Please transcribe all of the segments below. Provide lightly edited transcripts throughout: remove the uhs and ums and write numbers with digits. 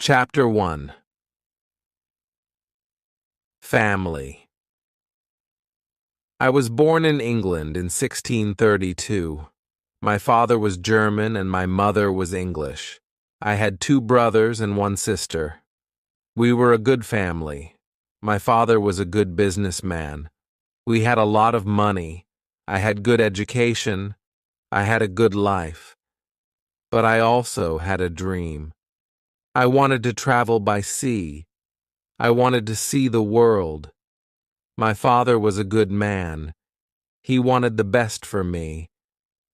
Chapter 1. Family. I was born in England in 1632. My father was German and my mother was English. I had 2 brothers and 1 sister. We were a good family. My father was a good businessman. We had a lot of money. I had good education. I had a good life. But I also had a dream. I wanted to travel by sea. I wanted to see the world. My father was a good man. He wanted the best for me.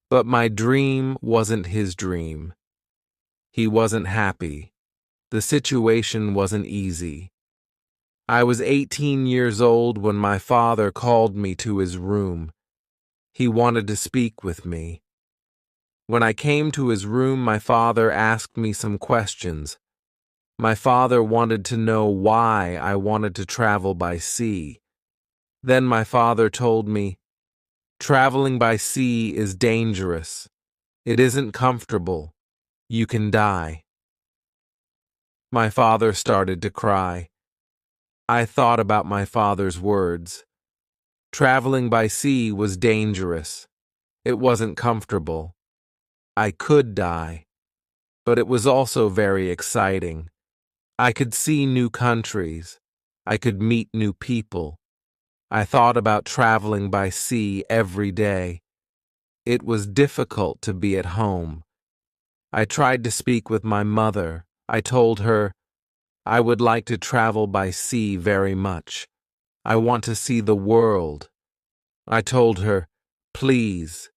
But my dream wasn't his dream. He wasn't happy. The situation wasn't easy. I was 18 years old when my father called me to his room. He wanted to speak with me. When I came to his room, my father asked me some questions. My father wanted to know why I wanted to travel by sea. Then my father told me, "Traveling by sea is dangerous. It isn't comfortable. You can die." My father started to cry. I thought about my father's words. Traveling by sea was dangerous. It wasn't comfortable. I could die, but it was also very exciting. I could see new countries. I could meet new people. I thought about traveling by sea every day. It was difficult to be at home. I tried to speak with my mother. I told her, "I would like to travel by sea very much. I want to see the world." I told her, "Please,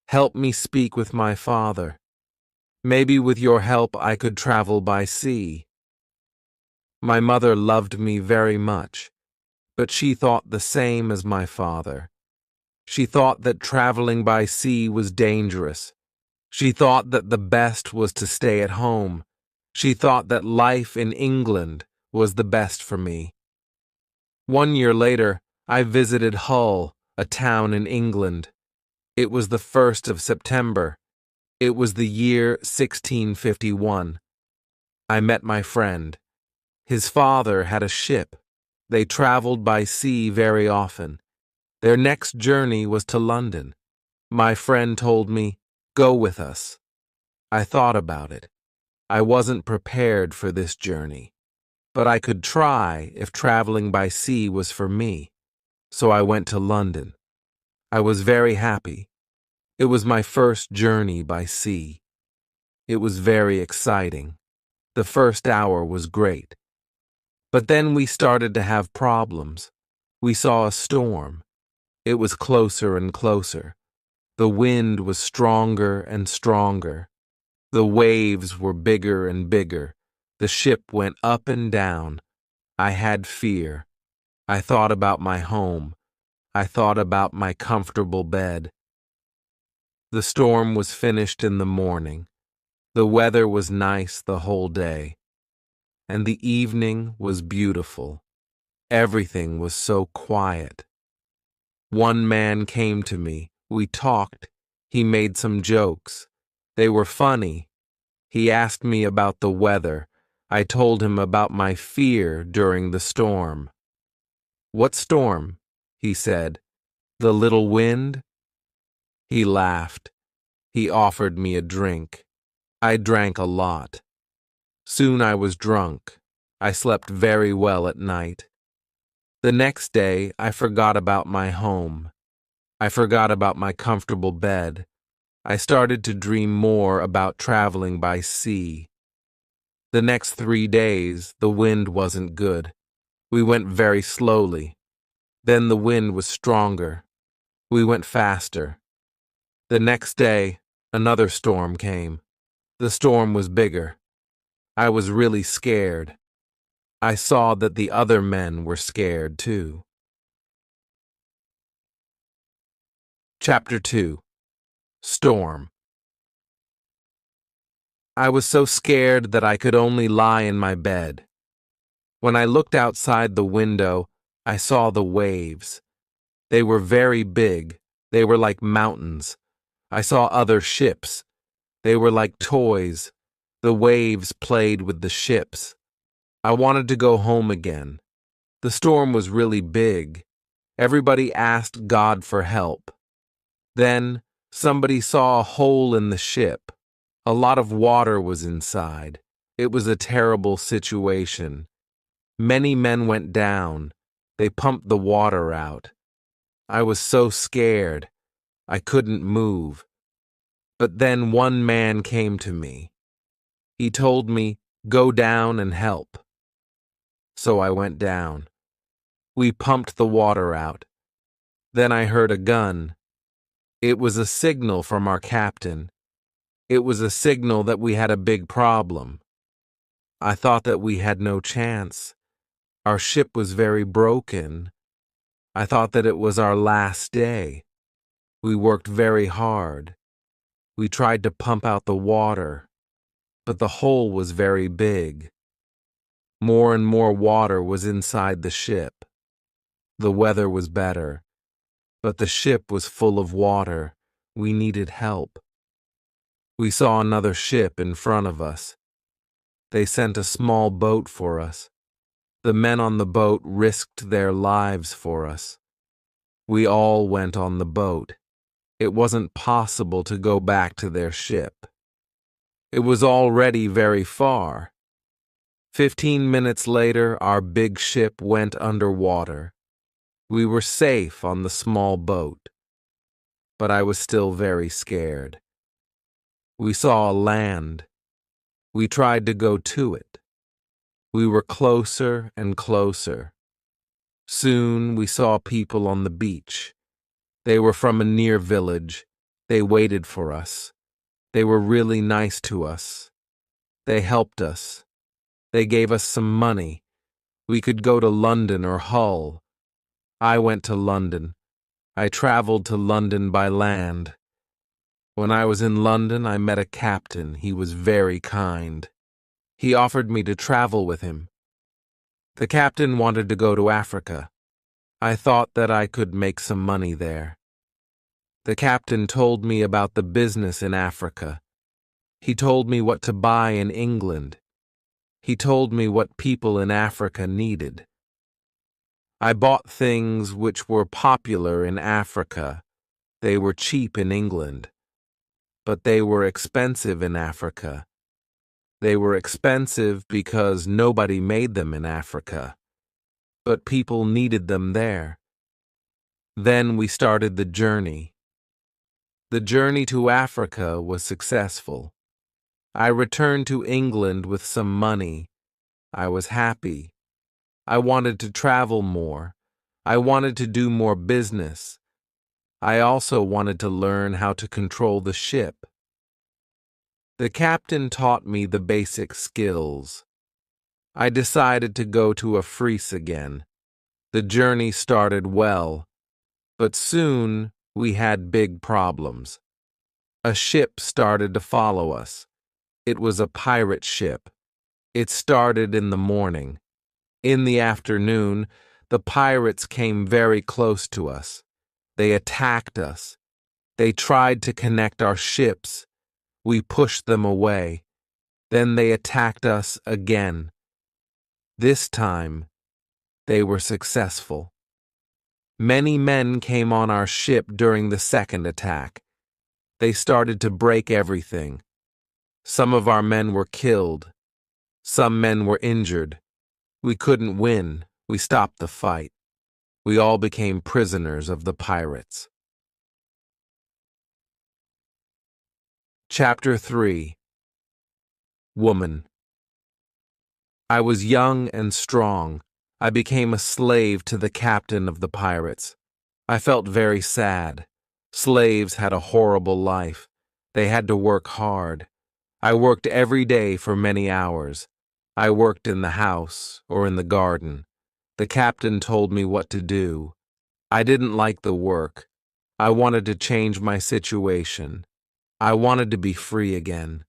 help me speak with my father. Maybe with your help I could travel by sea." My mother loved me very much, but she thought the same as my father. She thought that traveling by sea was dangerous. She thought that the best was to stay at home. She thought that life in England was the best for me. 1 year later, I visited Hull, a town in England. It was the 1st of September. It was the year 1651. I met my friend. His father had a ship. They traveled by sea very often. Their next journey was to London. My friend told me, "Go with us." I thought about it. I wasn't prepared for this journey, but I could try if traveling by sea was for me. So I went to London. I was very happy. It was my first journey by sea. It was very exciting. The first hour was great. But then we started to have problems. We saw a storm. It was closer and closer. The wind was stronger and stronger. The waves were bigger and bigger. The ship went up and down. I had fear. I thought about my home. I thought about my comfortable bed. The storm was finished in the morning. The weather was nice the whole day. And the evening was beautiful. Everything was so quiet. One man came to me. We talked. He made some jokes. They were funny. He asked me about the weather. I told him about my fear during the storm. "What storm?" he said. "The little wind?" He laughed. He offered me a drink. I drank a lot. Soon I was drunk. I slept very well at night. The next day, I forgot about my home. I forgot about my comfortable bed. I started to dream more about traveling by sea. The next 3 days, the wind wasn't good. We went very slowly. Then the wind was stronger. We went faster. The next day, another storm came. The storm was bigger. I was really scared. I saw that the other men were scared too. Chapter 2. Storm. I was so scared that I could only lie in my bed. When I looked outside the window, I saw the waves. They were very big. They were like mountains. I saw other ships. They were like toys. The waves played with the ships. I wanted to go home again. The storm was really big. Everybody asked God for help. Then, somebody saw a hole in the ship. A lot of water was inside. It was a terrible situation. Many men went down. They pumped the water out. I was so scared. I couldn't move. But then one man came to me. He told me, "Go down and help." So I went down. We pumped the water out. Then I heard a gun. It was a signal from our captain. It was a signal that we had a big problem. I thought that we had no chance. Our ship was very broken. I thought that it was our last day. We worked very hard. We tried to pump out the water, but the hole was very big. More and more water was inside the ship. The weather was better, but the ship was full of water. We needed help. We saw another ship in front of us. They sent a small boat for us. The men on the boat risked their lives for us. We all went on the boat. It wasn't possible to go back to their ship. It was already very far. 15 minutes later, our big ship went underwater. We were safe on the small boat, but I was still very scared. We saw a land. We tried to go to it. We were closer and closer. Soon we saw people on the beach. They were from a near village. They waited for us. They were really nice to us. They helped us. They gave us some money. We could go to London or Hull. I went to London. I traveled to London by land. When I was in London, I met a captain. He was very kind. He offered me to travel with him. The captain wanted to go to Africa. I thought that I could make some money there. The captain told me about the business in Africa. He told me what to buy in England. He told me what people in Africa needed. I bought things which were popular in Africa. They were cheap in England, but they were expensive in Africa. They were expensive because nobody made them in Africa, but people needed them there. Then we started the journey. The journey to Africa was successful. I returned to England with some money. I was happy. I wanted to travel more. I wanted to do more business. I also wanted to learn how to control the ship. The captain taught me the basic skills. I decided to go to Africe again. The journey started well, but soon we had big problems. A ship started to follow us. It was a pirate ship. It started in the morning. In the afternoon, the pirates came very close to us. They attacked us. They tried to connect our ships. We pushed them away. Then they attacked us again. This time, they were successful. Many men came on our ship during the second attack. They started to break everything. Some of our men were killed. Some men were injured. We couldn't win. We stopped the fight. We all became prisoners of the pirates. Chapter 3. Woman. I was young and strong. I became a slave to the captain of the pirates. I felt very sad. Slaves had a horrible life. They had to work hard. I worked every day for many hours. I worked in the house or in the garden. The captain told me what to do. I didn't like the work. I wanted to change my situation. I wanted to be free again.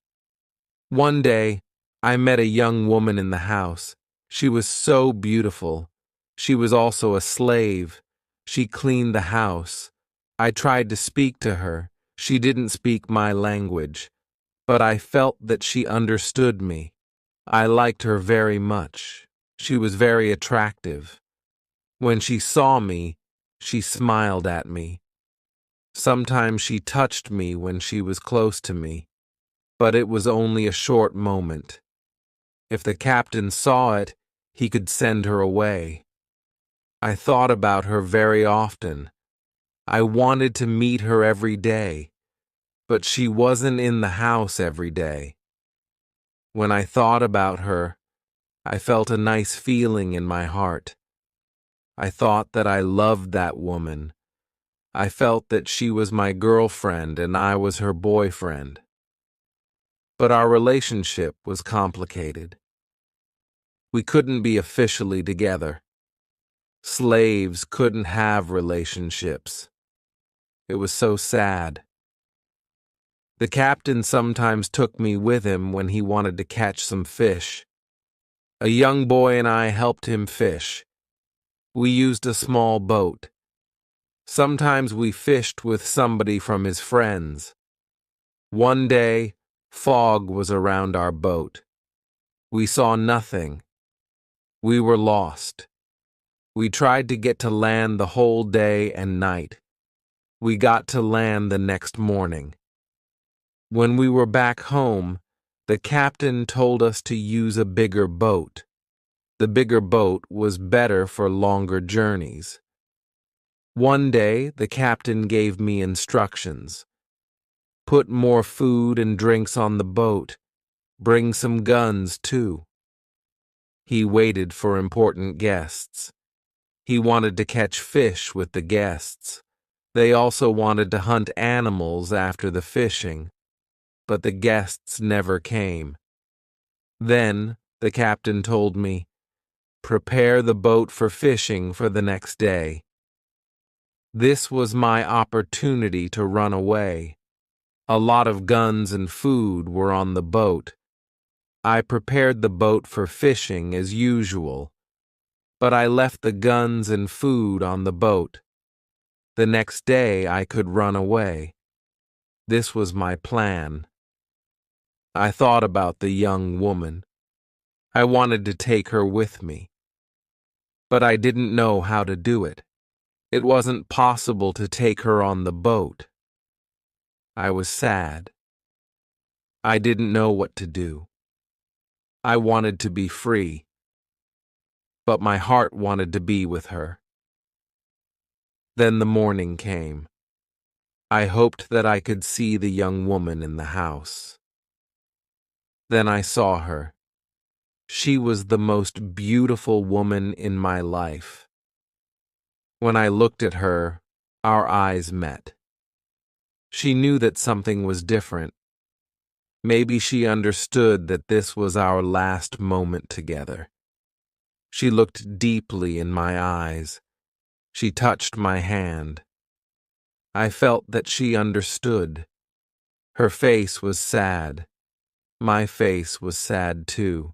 One day, I met a young woman in the house. She was so beautiful. She was also a slave. She cleaned the house. I tried to speak to her. She didn't speak my language, but I felt that she understood me. I liked her very much. She was very attractive. When she saw me, she smiled at me. Sometimes she touched me when she was close to me, but it was only a short moment. If the captain saw it, he could send her away. I thought about her very often. I wanted to meet her every day, but she wasn't in the house every day. When I thought about her, I felt a nice feeling in my heart. I thought that I loved that woman. I felt that she was my girlfriend and I was her boyfriend. But our relationship was complicated. We couldn't be officially together. Slaves couldn't have relationships. It was so sad. The captain sometimes took me with him when he wanted to catch some fish. A young boy and I helped him fish. We used a small boat. Sometimes we fished with somebody from his friends. One day, fog was around our boat. We saw nothing. We were lost. We tried to get to land the whole day and night. We got to land the next morning. When we were back home, the captain told us to use a bigger boat. The bigger boat was better for longer journeys. One day, the captain gave me instructions. Put more food and drinks on the boat. Bring some guns, too. He waited for important guests. He wanted to catch fish with the guests. They also wanted to hunt animals after the fishing, but the guests never came. Then the captain told me, "Prepare the boat for fishing for the next day." This was my opportunity to run away. A lot of guns and food were on the boat. I prepared the boat for fishing as usual, but I left the guns and food on the boat. The next day I could run away. This was my plan. I thought about the young woman. I wanted to take her with me. But I didn't know how to do it. It wasn't possible to take her on the boat. I was sad. I didn't know what to do. I wanted to be free, but my heart wanted to be with her. Then the morning came. I hoped that I could see the young woman in the house. Then I saw her. She was the most beautiful woman in my life. When I looked at her, our eyes met. She knew that something was different. Maybe she understood that this was our last moment together. She looked deeply in my eyes. She touched my hand. I felt that she understood. Her face was sad. My face was sad too.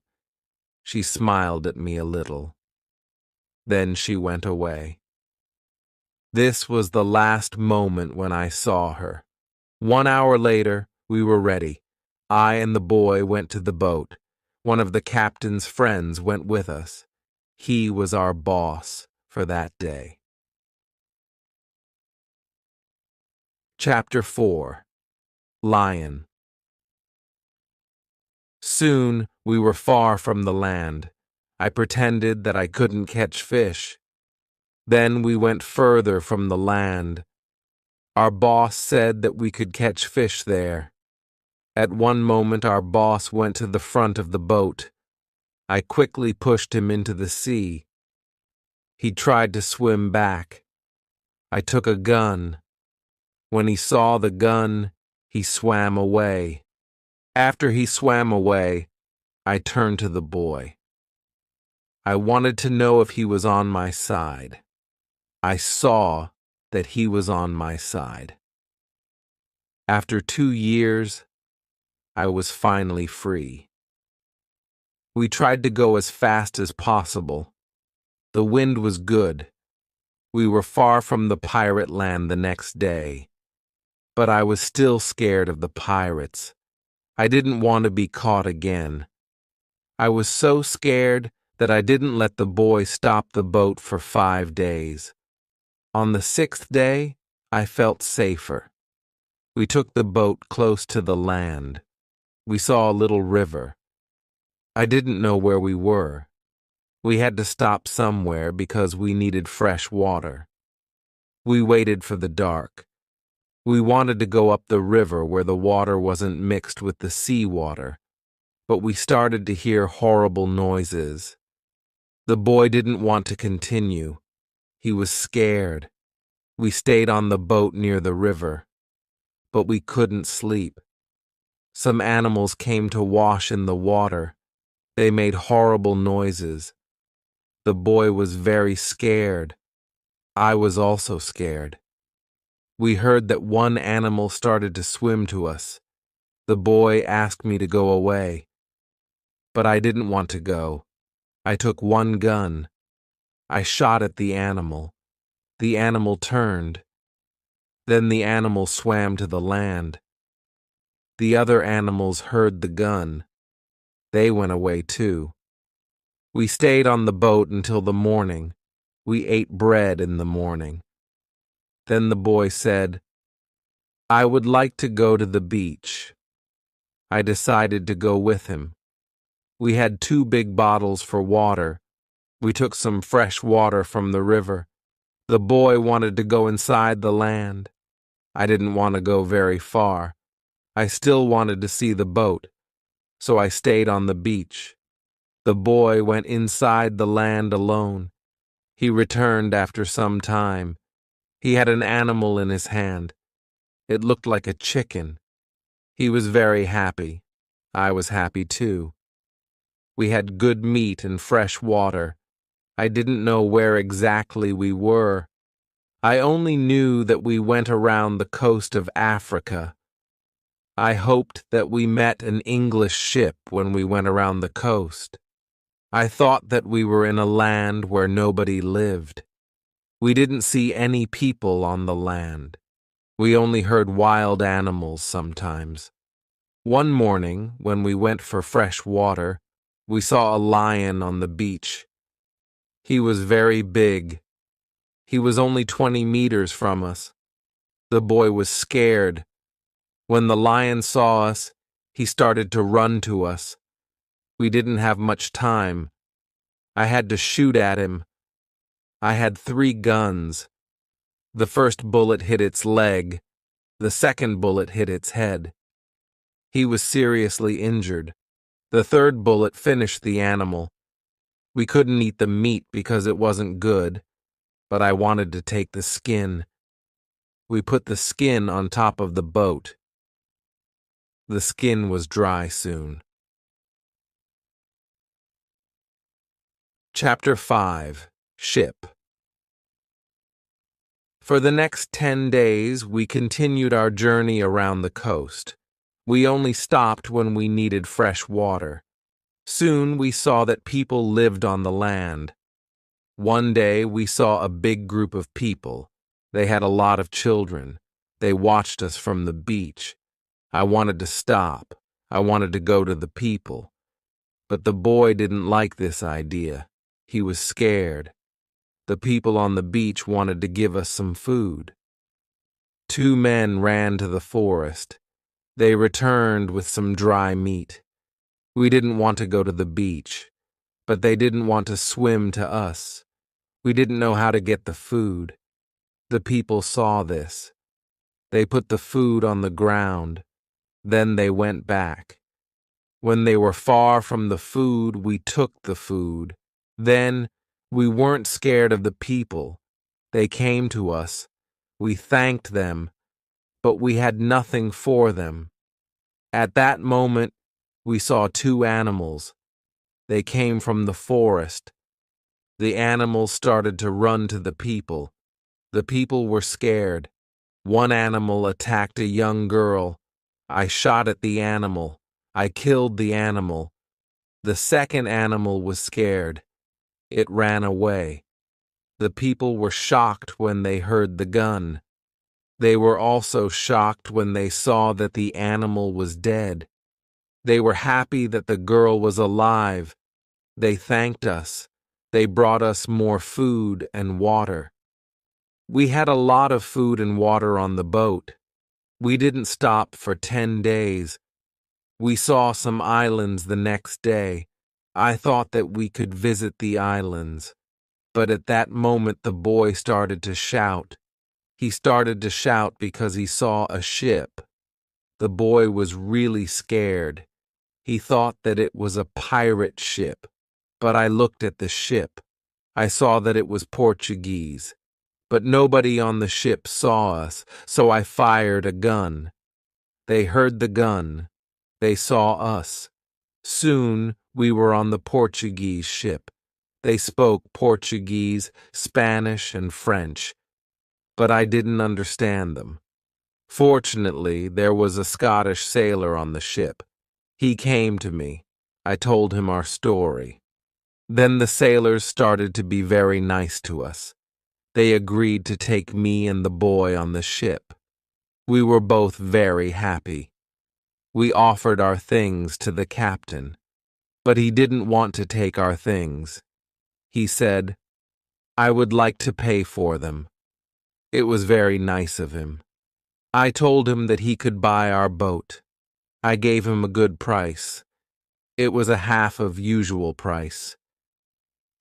She smiled at me a little. Then she went away. This was the last moment when I saw her. 1 hour later, we were ready. I and the boy went to the boat. One of the captain's friends went with us. He was our boss for that day. Chapter 4. Lion. Soon we were far from the land. I pretended that I couldn't catch fish. Then we went further from the land. Our boss said that we could catch fish there. At one moment our boss went to the front of the boat. I quickly pushed him into the sea. He tried to swim back. I took a gun. When he saw the gun, he swam away. After he swam away, I turned to the boy. I wanted to know if he was on my side. I saw that he was on my side. After 2 years, I was finally free. We tried to go as fast as possible. The wind was good. We were far from the pirate land the next day. But I was still scared of the pirates. I didn't want to be caught again. I was so scared that I didn't let the boy stop the boat for 5 days. On the 6th day, I felt safer. We took the boat close to the land. We saw a little river. I didn't know where we were. We had to stop somewhere because we needed fresh water. We waited for the dark. We wanted to go up the river where the water wasn't mixed with the seawater, but we started to hear horrible noises. The boy didn't want to continue. He was scared. We stayed on the boat near the river, but we couldn't sleep. Some animals came to wash in the water. They made horrible noises. The boy was very scared. I was also scared. We heard that one animal started to swim to us. The boy asked me to go away, but I didn't want to go. I took one gun. I shot at the animal. The animal turned. Then the animal swam to the land. The other animals heard the gun. They went away too. We stayed on the boat until the morning. We ate bread in the morning. Then the boy said, "I would like to go to the beach." I decided to go with him. We had 2 big bottles for water. We took some fresh water from the river. The boy wanted to go inside the land. I didn't want to go very far. I still wanted to see the boat, so I stayed on the beach. The boy went inside the land alone. He returned after some time. He had an animal in his hand. It looked like a chicken. He was very happy. I was happy too. We had good meat and fresh water. I didn't know where exactly we were. I only knew that we went around the coast of Africa. I hoped that we met an English ship when we went around the coast. I thought that we were in a land where nobody lived. We didn't see any people on the land. We only heard wild animals sometimes. One morning, when we went for fresh water, we saw a lion on the beach. He was very big. He was only 20 meters from us. The boy was scared. When the lion saw us, he started to run to us. We didn't have much time. I had to shoot at him. I had 3 guns. The first bullet hit its leg. The second bullet hit its head. He was seriously injured. The third bullet finished the animal. We couldn't eat the meat because it wasn't good, but I wanted to take the skin. We put the skin on top of the boat. The skin was dry soon. Chapter 5. Ship. For the next 10 days, we continued our journey around the coast. We only stopped when we needed fresh water. Soon we saw that people lived on the land. One day we saw a big group of people. They had a lot of children. They watched us from the beach. I wanted to stop. I wanted to go to the people. But the boy didn't like this idea. He was scared. The people on the beach wanted to give us some food. 2 men ran to the forest. They returned with some dry meat. We didn't want to go to the beach, but they didn't want to swim to us. We didn't know how to get the food. The people saw this. They put the food on the ground. Then they went back. When they were far from the food, we took the food. Then we weren't scared of the people. They came to us. We thanked them, but we had nothing for them. At that moment, we saw 2 animals. They came from the forest. The animals started to run to the people. The people were scared. One animal attacked a young girl. I shot at the animal. I killed the animal. The second animal was scared. It ran away. The people were shocked when they heard the gun. They were also shocked when they saw that the animal was dead. They were happy that the girl was alive. They thanked us. They brought us more food and water. We had a lot of food and water on the boat. We didn't stop for 10 days. We saw some islands the next day. I thought that we could visit the islands. But at that moment the boy started to shout. He started to shout because he saw a ship. The boy was really scared. He thought that it was a pirate ship. But I looked at the ship. I saw that it was Portuguese. But nobody on the ship saw us, so I fired a gun. They heard the gun. They saw us. Soon we were on the Portuguese ship. They spoke Portuguese, Spanish, and French, but I didn't understand them. Fortunately, there was a Scottish sailor on the ship. He came to me. I told him our story. Then the sailors started to be very nice to us. They agreed to take me and the boy on the ship. We were both very happy. We offered our things to the captain, but he didn't want to take our things. He said, "I would like to pay for them." It was very nice of him. I told him that he could buy our boat. I gave him a good price. It was a half of usual price.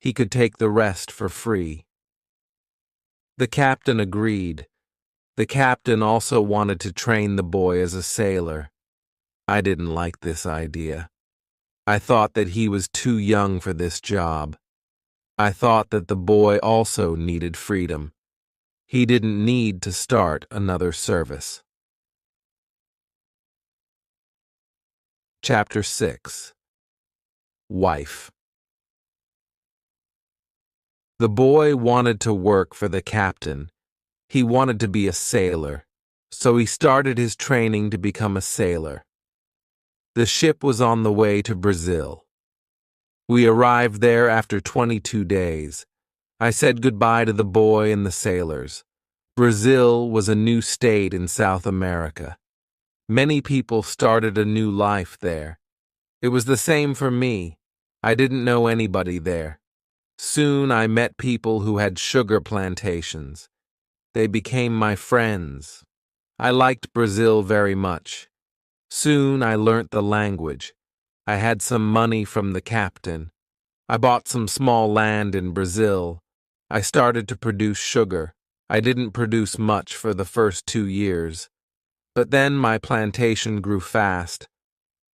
He could take the rest for free. The captain agreed. The captain also wanted to train the boy as a sailor. I didn't like this idea. I thought that he was too young for this job. I thought that the boy also needed freedom. He didn't need to start another service. Chapter 6. Wife. The boy wanted to work for the captain. He wanted to be a sailor, so he started his training to become a sailor. The ship was on the way to Brazil. We arrived there after 22 days. I said goodbye to the boy and the sailors. Brazil was a new state in South America. Many people started a new life there. It was the same for me. I didn't know anybody there. Soon I met people who had sugar plantations. They became my friends. I liked Brazil very much. Soon I learnt the language. I had some money from the captain. I bought some small land in Brazil. I started to produce sugar. I didn't produce much for the first 2 years. But then my plantation grew fast.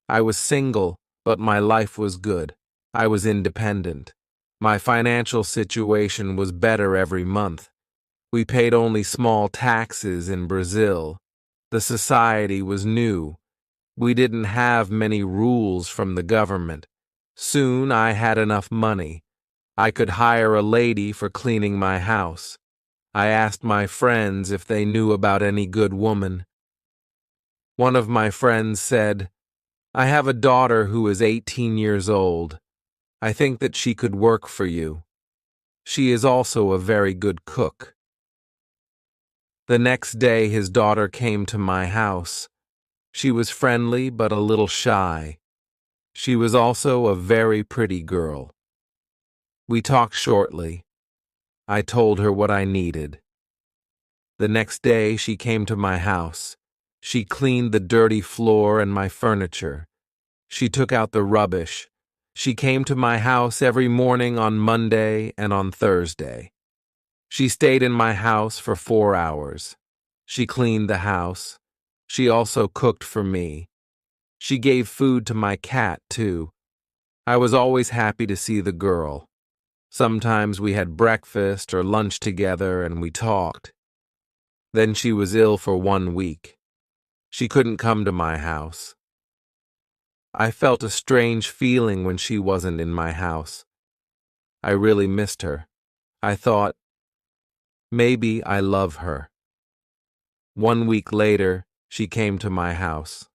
I was single, but my life was good. I was independent. My financial situation was better every month. We paid only small taxes in Brazil. The society was new. We didn't have many rules from the government. Soon I had enough money. I could hire a lady for cleaning my house. I asked my friends if they knew about any good woman. One of my friends said, "I have a daughter who is 18 years old. I think that she could work for you. She is also a very good cook." The next day his daughter came to my house. She was friendly but a little shy. She was also a very pretty girl. We talked shortly. I told her what I needed. The next day she came to my house. She cleaned the dirty floor and my furniture. She took out the rubbish. She came to my house every morning on Monday and on Thursday. She stayed in my house for 4 hours. She cleaned the house. She also cooked for me. She gave food to my cat, too. I was always happy to see the girl. Sometimes we had breakfast or lunch together and we talked. Then she was ill for 1 week. She couldn't come to my house. I felt a strange feeling when she wasn't in my house. I really missed her. I thought, maybe I love her. 1 week later, she came to my house.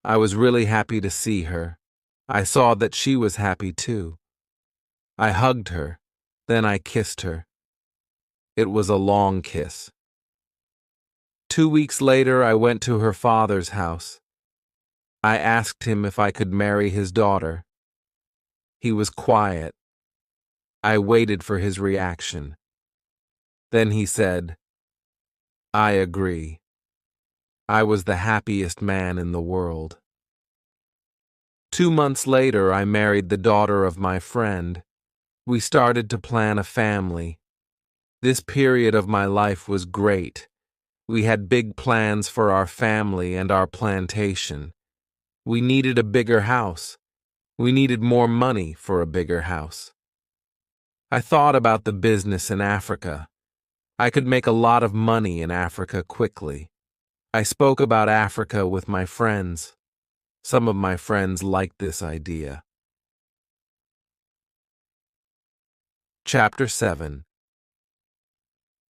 I was really happy to see her. I saw that she was happy too. I hugged her, then I kissed her. It was a long kiss. 2 weeks later, I went to her father's house. I asked him if I could marry his daughter. He was quiet. I waited for his reaction. Then he said, "I agree." I was the happiest man in the world. 2 months later, I married the daughter of my friend. We started to plan a family. This period of my life was great. We had big plans for our family and our plantation. We needed a bigger house. We needed more money for a bigger house. I thought about the business in Africa. I could make a lot of money in Africa quickly. I spoke about Africa with my friends. Some of my friends liked this idea. Chapter 7.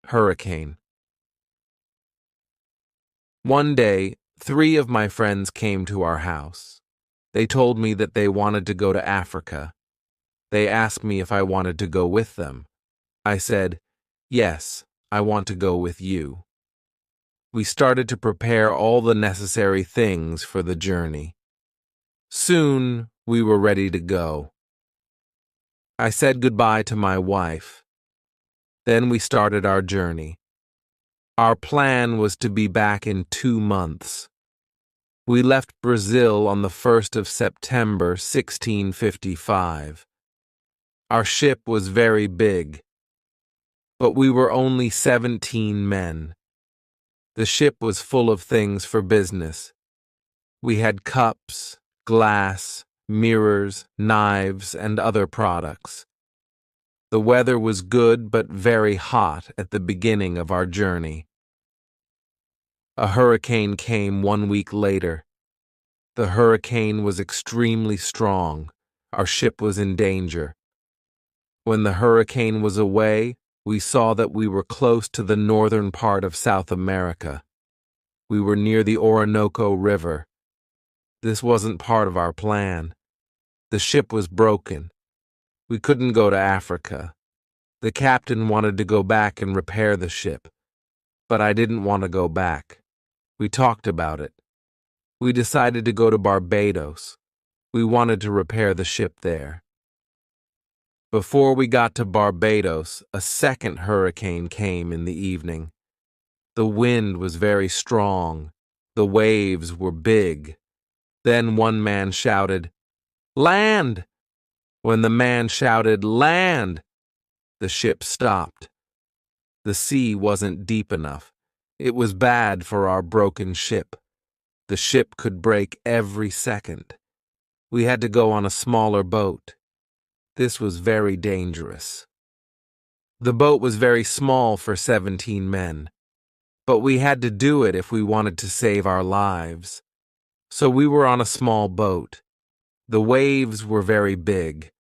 Hurricane. One day, 3 of my friends came to our house. They told me that they wanted to go to Africa. They asked me if I wanted to go with them. I said, "Yes, I want to go with you." We started to prepare all the necessary things for the journey. Soon, we were ready to go. I said goodbye to my wife. Then we started our journey. Our plan was to be back in 2 months. We left Brazil on the 1st of September, 1655. Our ship was very big, but we were only 17 men. The ship was full of things for business. We had cups, glass, mirrors, knives, and other products. The weather was good but very hot at the beginning of our journey. A hurricane came 1 week later. The hurricane was extremely strong. Our ship was in danger. When the hurricane was away, we saw that we were close to the northern part of South America. We were near the Orinoco River. This wasn't part of our plan. The ship was broken. We couldn't go to Africa. The captain wanted to go back and repair the ship, but I didn't want to go back. We talked about it. We decided to go to Barbados. We wanted to repair the ship there. Before we got to Barbados, a second hurricane came in the evening. The wind was very strong. The waves were big. Then one man shouted, "Land!" When the man shouted, "Land!" the ship stopped. The sea wasn't deep enough. It was bad for our broken ship. The ship could break every second. We had to go on a smaller boat. This was very dangerous. The boat was very small for 17 men, but we had to do it if we wanted to save our lives. So we were on a small boat. The waves were very big.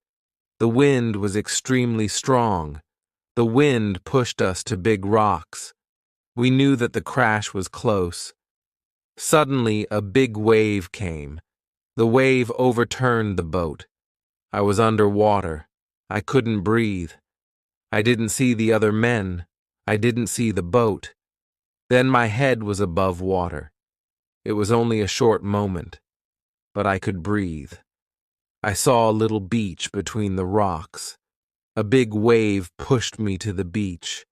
The wind was extremely strong. The wind pushed us to big rocks. We knew that the crash was close. Suddenly, a big wave came. The wave overturned the boat. I was underwater. I couldn't breathe. I didn't see the other men. I didn't see the boat. Then my head was above water. It was only a short moment, but I could breathe. I saw a little beach between the rocks. A big wave pushed me to the beach.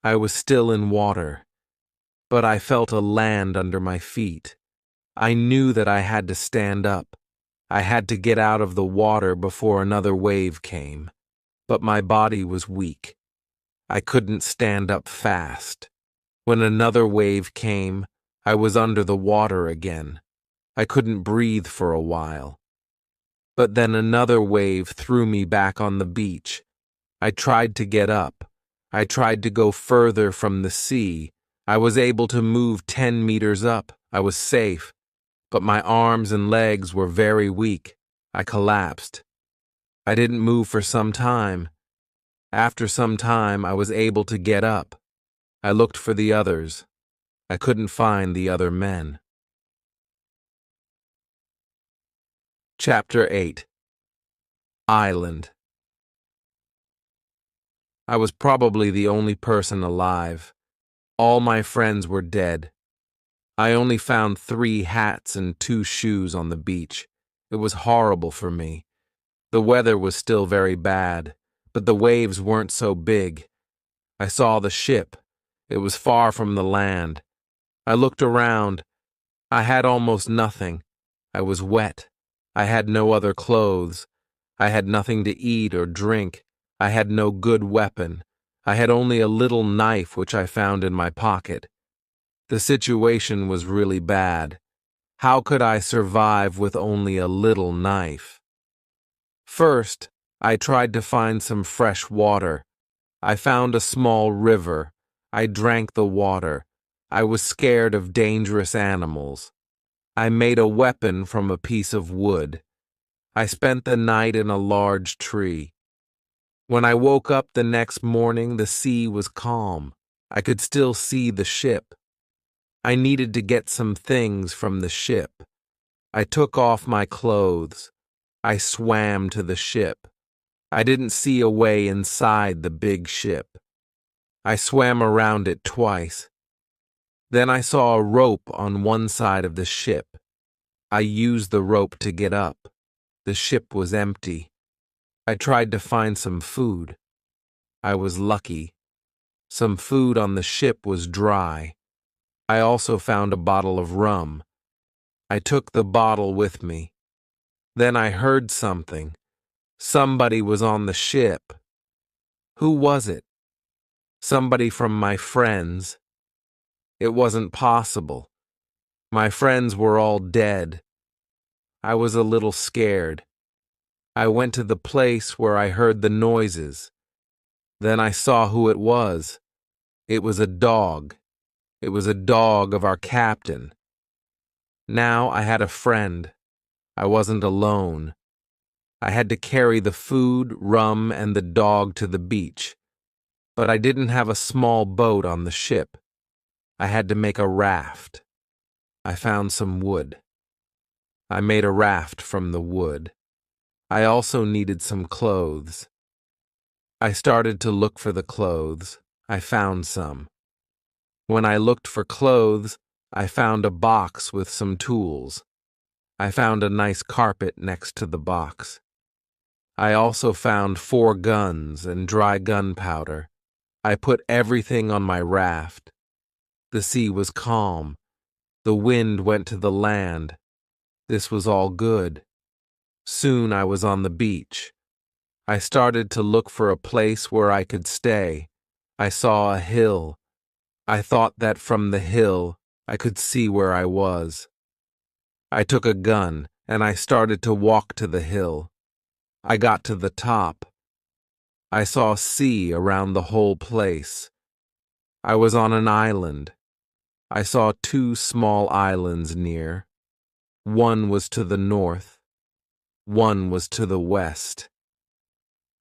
I was still in water, but I felt a land under my feet. I knew that I had to stand up. I had to get out of the water before another wave came, but my body was weak. I couldn't stand up fast. When another wave came, I was under the water again. I couldn't breathe for a while. But then another wave threw me back on the beach. I tried to get up. I tried to go further from the sea. I was able to move 10 meters up. I was safe. But my arms and legs were very weak. I collapsed. I didn't move for some time. After some time, I was able to get up. I looked for the others. I couldn't find the other men. Chapter 8. Island. I was probably the only person alive. All my friends were dead. I only found 3 hats and 2 shoes on the beach. It was horrible for me. The weather was still very bad, but the waves weren't so big. I saw the ship. It was far from the land. I looked around. I had almost nothing. I was wet. I had no other clothes. I had nothing to eat or drink. I had no good weapon. I had only a little knife which I found in my pocket. The situation was really bad. How could I survive with only a little knife? First, I tried to find some fresh water. I found a small river. I drank the water. I was scared of dangerous animals. I made a weapon from a piece of wood. I spent the night in a large tree. When I woke up the next morning, the sea was calm. I could still see the ship. I needed to get some things from the ship. I took off my clothes. I swam to the ship. I didn't see a way inside the big ship. I swam around it twice. Then I saw a rope on one side of the ship. I used the rope to get up. The ship was empty. I tried to find some food. I was lucky. Some food on the ship was dry. I also found a bottle of rum. I took the bottle with me. Then I heard something. Somebody was on the ship. Who was it? Somebody from my friends. It wasn't possible. My friends were all dead. I was a little scared. I went to the place where I heard the noises. Then I saw who it was. It was a dog. It was a dog of our captain. Now I had a friend. I wasn't alone. I had to carry the food, rum, and the dog to the beach. But I didn't have a small boat on the ship. I had to make a raft. I found some wood. I made a raft from the wood. I also needed some clothes. I started to look for the clothes. I found some. When I looked for clothes, I found a box with some tools. I found a nice carpet next to the box. I also found 4 guns and dry gunpowder. I put everything on my raft. The sea was calm. The wind went to the land. This was all good. Soon I was on the beach. I started to look for a place where I could stay. I saw a hill. I thought that from the hill I could see where I was. I took a gun and I started to walk to the hill. I got to the top. I saw sea around the whole place. I was on an island. I saw 2 small islands near. One was to the north. One was to the west.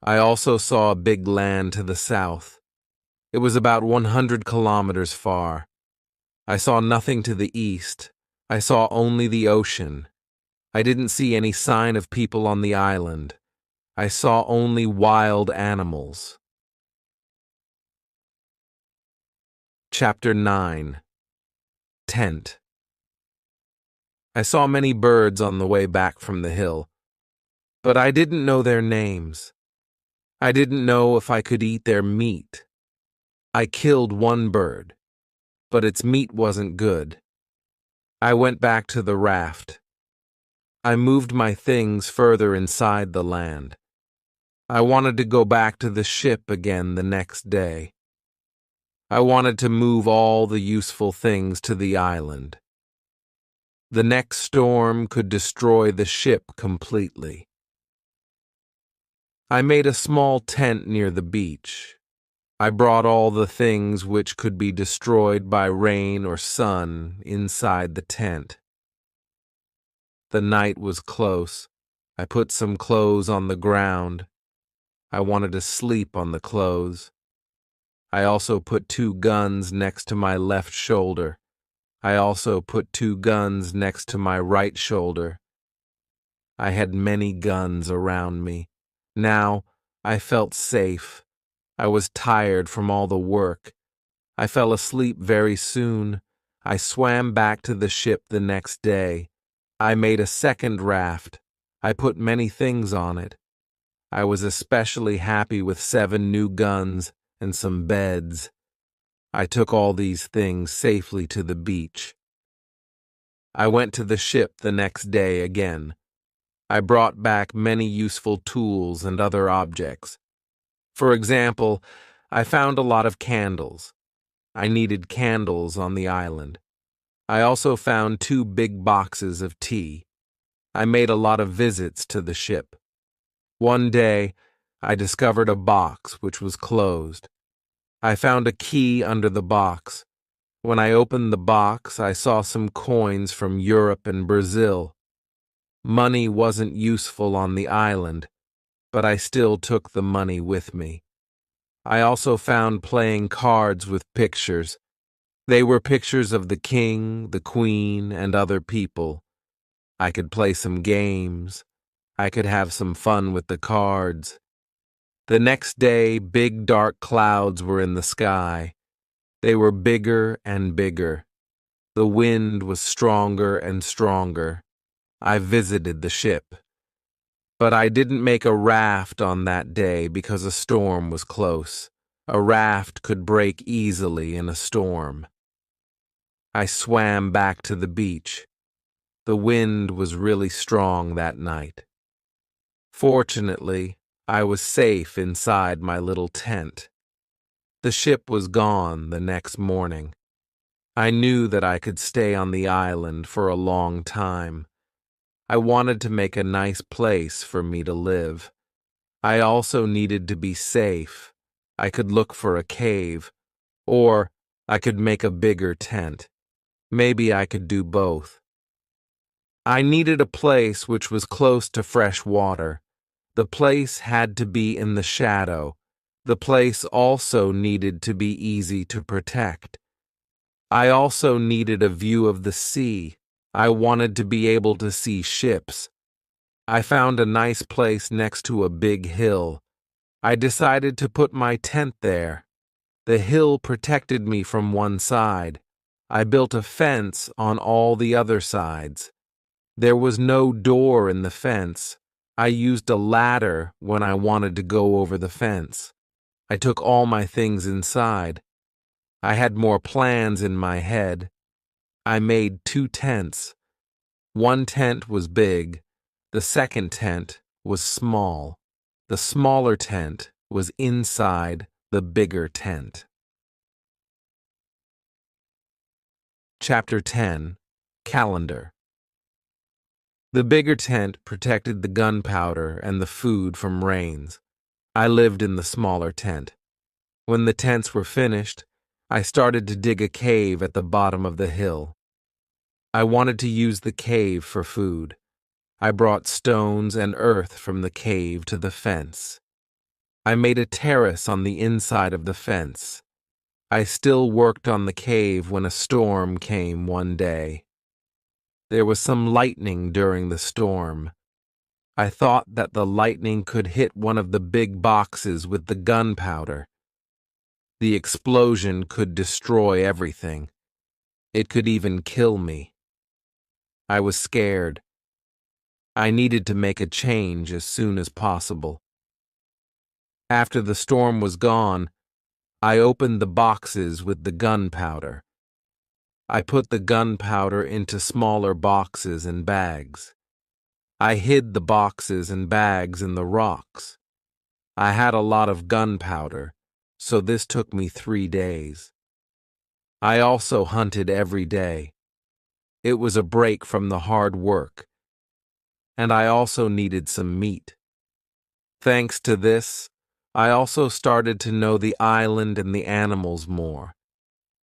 I also saw a big land to the south. It was about 100 kilometers far. I saw nothing to the east. I saw only the ocean. I didn't see any sign of people on the island. I saw only wild animals. Chapter 9. Tent. I saw many birds on the way back from the hill, but I didn't know their names. I didn't know if I could eat their meat. I killed one bird, but its meat wasn't good. I went back to the raft. I moved my things further inside the land. I wanted to go back to the ship again the next day. I wanted to move all the useful things to the island. The next storm could destroy the ship completely. I made a small tent near the beach. I brought all the things which could be destroyed by rain or sun inside the tent. The night was close. I put some clothes on the ground. I wanted to sleep on the clothes. I also put 2 guns next to my left shoulder. I also put 2 guns next to my right shoulder. I had many guns around me. Now I felt safe. I was tired from all the work. I fell asleep very soon. I swam back to the ship the next day. I made a second raft. I put many things on it. I was especially happy with 7 new guns and some beds. I took all these things safely to the beach. I went to the ship the next day again. I brought back many useful tools and other objects. For example, I found a lot of candles. I needed candles on the island. I also found 2 big boxes of tea. I made a lot of visits to the ship. One day, I discovered a box which was closed. I found a key under the box. When I opened the box, I saw some coins from Europe and Brazil. Money wasn't useful on the island, but I still took the money with me. I also found playing cards with pictures. They were pictures of the king, the queen, and other people. I could play some games. I could have some fun with the cards. The next day, big dark clouds were in the sky. They were bigger and bigger. The wind was stronger and stronger. I visited the ship. But I didn't make a raft on that day because a storm was close. A raft could break easily in a storm. I swam back to the beach. The wind was really strong that night. Fortunately, I was safe inside my little tent. The ship was gone the next morning. I knew that I could stay on the island for a long time. I wanted to make a nice place for me to live. I also needed to be safe. I could look for a cave, or I could make a bigger tent. Maybe I could do both. I needed a place which was close to fresh water. The place had to be in the shadow. The place also needed to be easy to protect. I also needed a view of the sea. I wanted to be able to see ships. I found a nice place next to a big hill. I decided to put my tent there. The hill protected me from one side. I built a fence on all the other sides. There was no door in the fence. I used a ladder when I wanted to go over the fence. I took all my things inside. I had more plans in my head. I made 2 tents. One tent was big. The second tent was small. The smaller tent was inside the bigger tent. Chapter 10. Calendar. The bigger tent protected the gunpowder and the food from rains. I lived in the smaller tent. When the tents were finished, I started to dig a cave at the bottom of the hill. I wanted to use the cave for food. I brought stones and earth from the cave to the fence. I made a terrace on the inside of the fence. I still worked on the cave when a storm came one day. There was some lightning during the storm. I thought that the lightning could hit one of the big boxes with the gunpowder. The explosion could destroy everything. It could even kill me. I was scared. I needed to make a change as soon as possible. After the storm was gone, I opened the boxes with the gunpowder. I put the gunpowder into smaller boxes and bags. I hid the boxes and bags in the rocks. I had a lot of gunpowder, so this took me 3 days. I also hunted every day. It was a break from the hard work, and I also needed some meat. Thanks to this, I also started to know the island and the animals more.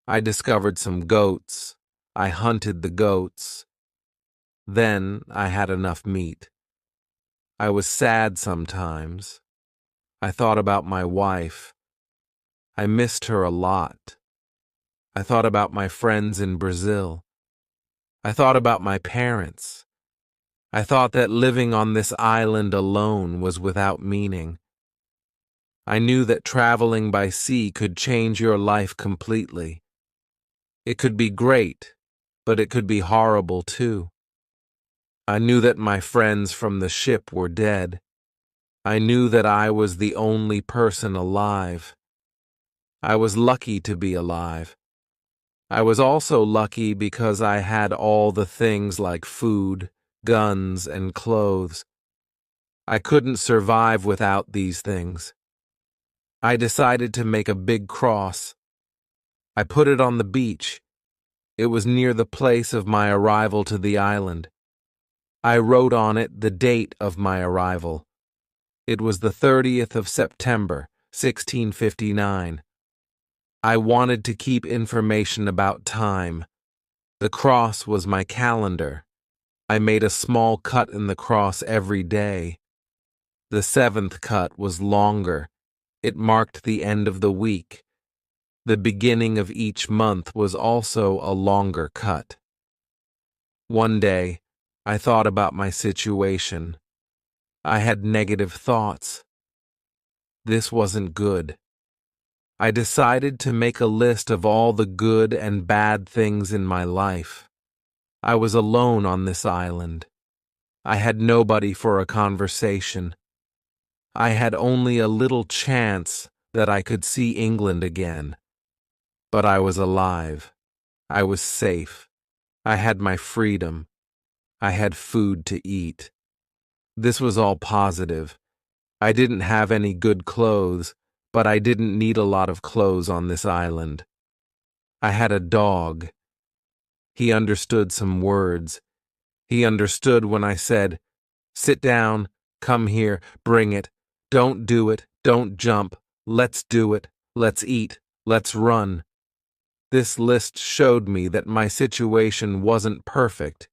I discovered some goats. I hunted the goats. Then I had enough meat. I was sad sometimes. I thought about my wife. I missed her a lot. I thought about my friends in Brazil. I thought about my parents. I thought that living on this island alone was without meaning. I knew that traveling by sea could change your life completely. It could be great, but it could be horrible too. I knew that my friends from the ship were dead. I knew that I was the only person alive. I was lucky to be alive. I was also lucky because I had all the things like food, guns, and clothes. I couldn't survive without these things. I decided to make a big cross. I put it on the beach. It was near the place of my arrival to the island. I wrote on it the date of my arrival. It was the 30th of September, 1659. I wanted to keep information about time. The cross was my calendar. I made a small cut in the cross every day. The seventh cut was longer. It marked the end of the week. The beginning of each month was also a longer cut. One day, I thought about my situation. I had negative thoughts. This wasn't good. I decided to make a list of all the good and bad things in my life. I was alone on this island. I had nobody for a conversation. I had only a little chance that I could see England again. But I was alive. I was safe. I had my freedom. I had food to eat. This was all positive. I didn't have any good clothes, but I didn't need a lot of clothes on this island. I had a dog. He understood some words. He understood when I said, "Sit down, come here, bring it, don't do it, don't jump, let's do it, let's eat, let's run." This list showed me that my situation wasn't perfect,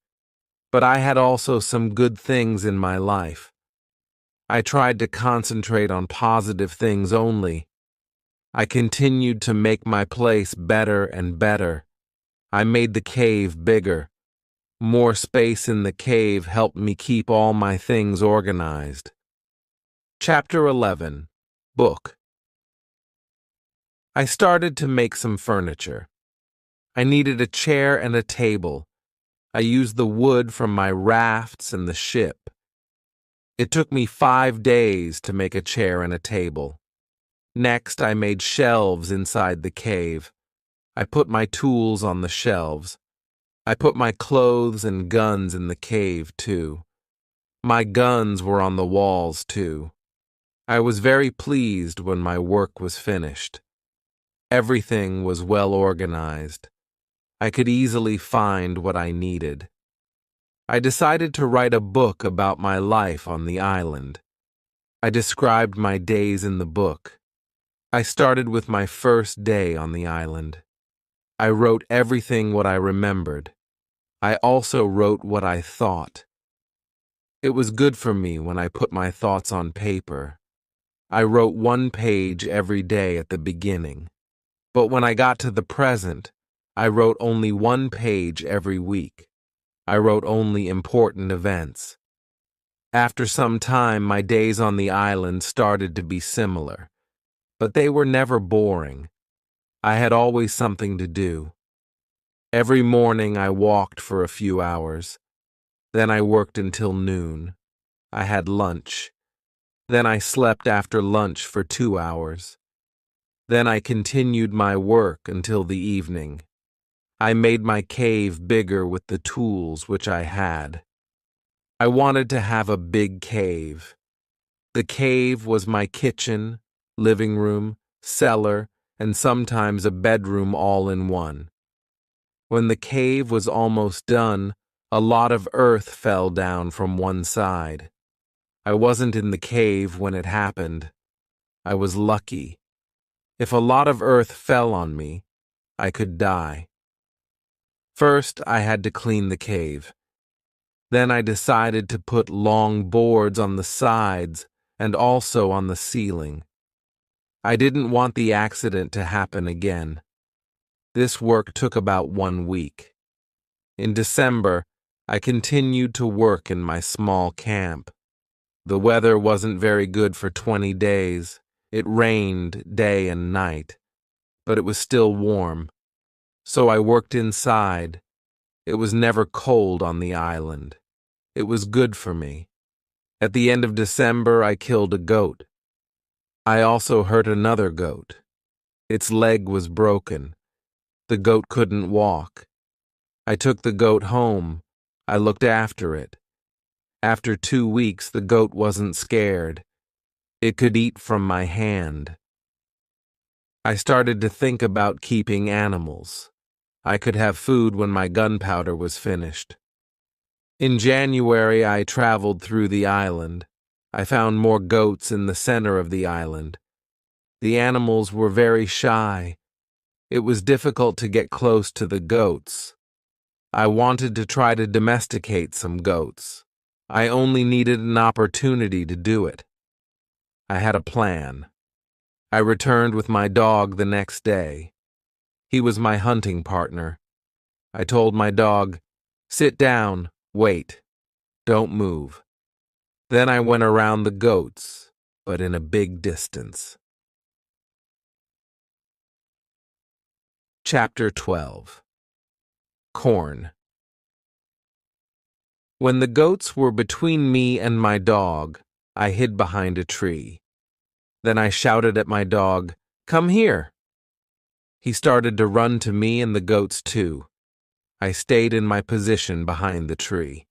but I had also some good things in my life. I tried to concentrate on positive things only. I continued to make my place better and better. I made the cave bigger. More space in the cave helped me keep all my things organized. Chapter 11. Book. I started to make some furniture. I needed a chair and a table. I used the wood from my rafts and the ship. It took me 5 days to make a chair and a table. Next, I made shelves inside the cave. I put my tools on the shelves. I put my clothes and guns in the cave, too. My guns were on the walls, too. I was very pleased when my work was finished. Everything was well organized. I could easily find what I needed. I decided to write a book about my life on the island. I described my days in the book. I started with my first day on the island. I wrote everything what I remembered. I also wrote what I thought. It was good for me when I put my thoughts on paper. I wrote 1 page every day at the beginning. But when I got to the present, I wrote only 1 page every week. I wrote only important events. After some time, my days on the island started to be similar, but they were never boring. I had always something to do. Every morning I walked for a few hours. Then I worked until noon. I had lunch. Then I slept after lunch for 2 hours. Then I continued my work until the evening. I made my cave bigger with the tools which I had. I wanted to have a big cave. The cave was my kitchen, living room, cellar, and sometimes a bedroom all in one. When the cave was almost done, a lot of earth fell down from one side. I wasn't in the cave when it happened. I was lucky. If a lot of earth fell on me, I could die. First, I had to clean the cave. Then I decided to put long boards on the sides and also on the ceiling. I didn't want the accident to happen again. This work took about 1 week. In December, I continued to work in my small camp. The weather wasn't very good for 20 days. It rained day and night, but it was still warm. So I worked inside. It was never cold on the island. It was good for me. At the end of December, I killed a goat. I also hurt another goat. Its leg was broken. The goat couldn't walk. I took the goat home. I looked after it. After 2 weeks, the goat wasn't scared. It could eat from my hand. I started to think about keeping animals. I could have food when my gunpowder was finished. In January, I traveled through the island. I found more goats in the center of the island. The animals were very shy. It was difficult to get close to the goats. I wanted to try to domesticate some goats. I only needed an opportunity to do it. I had a plan. I returned with my dog the next day. He was my hunting partner. I told my dog, "Sit down, wait, don't move." Then I went around the goats, but in a big distance. Chapter 12. Corn. When the goats were between me and my dog, I hid behind a tree. Then I shouted at my dog, "Come here." He started to run to me and the goats too. I stayed in my position behind the tree.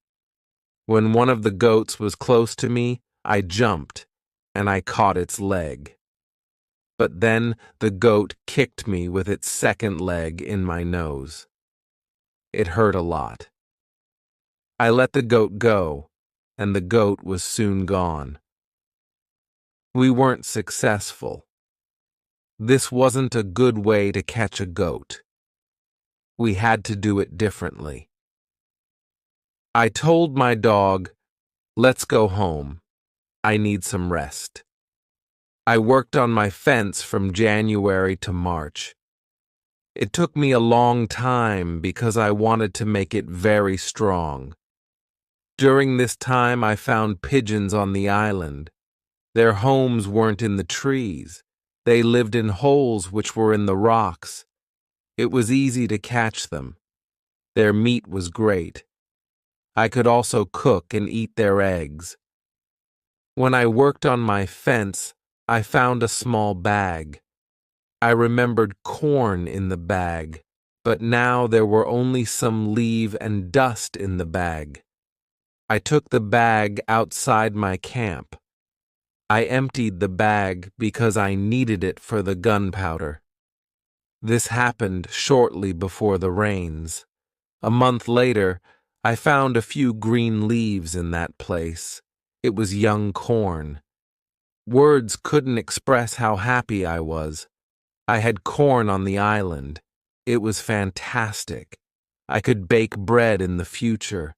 When one of the goats was close to me, I jumped, and I caught its leg. But then the goat kicked me with its second leg in my nose. It hurt a lot. I let the goat go, and the goat was soon gone. We weren't successful. This wasn't a good way to catch a goat. We had to do it differently. I told my dog, "Let's go home. I need some rest." I worked on my fence from January to March. It took me a long time because I wanted to make it very strong. During this time, I found pigeons on the island. Their homes weren't in the trees. They lived in holes which were in the rocks. It was easy to catch them. Their meat was great. I could also cook and eat their eggs. When I worked on my fence, I found a small bag. I remembered corn in the bag, but now there were only some leaf and dust in the bag. I took the bag outside my camp. I emptied the bag because I needed it for the gunpowder. This happened shortly before the rains. A month later, I found a few green leaves in that place. It was young corn. Words couldn't express how happy I was. I had corn on the island. It was fantastic. I could bake bread in the future.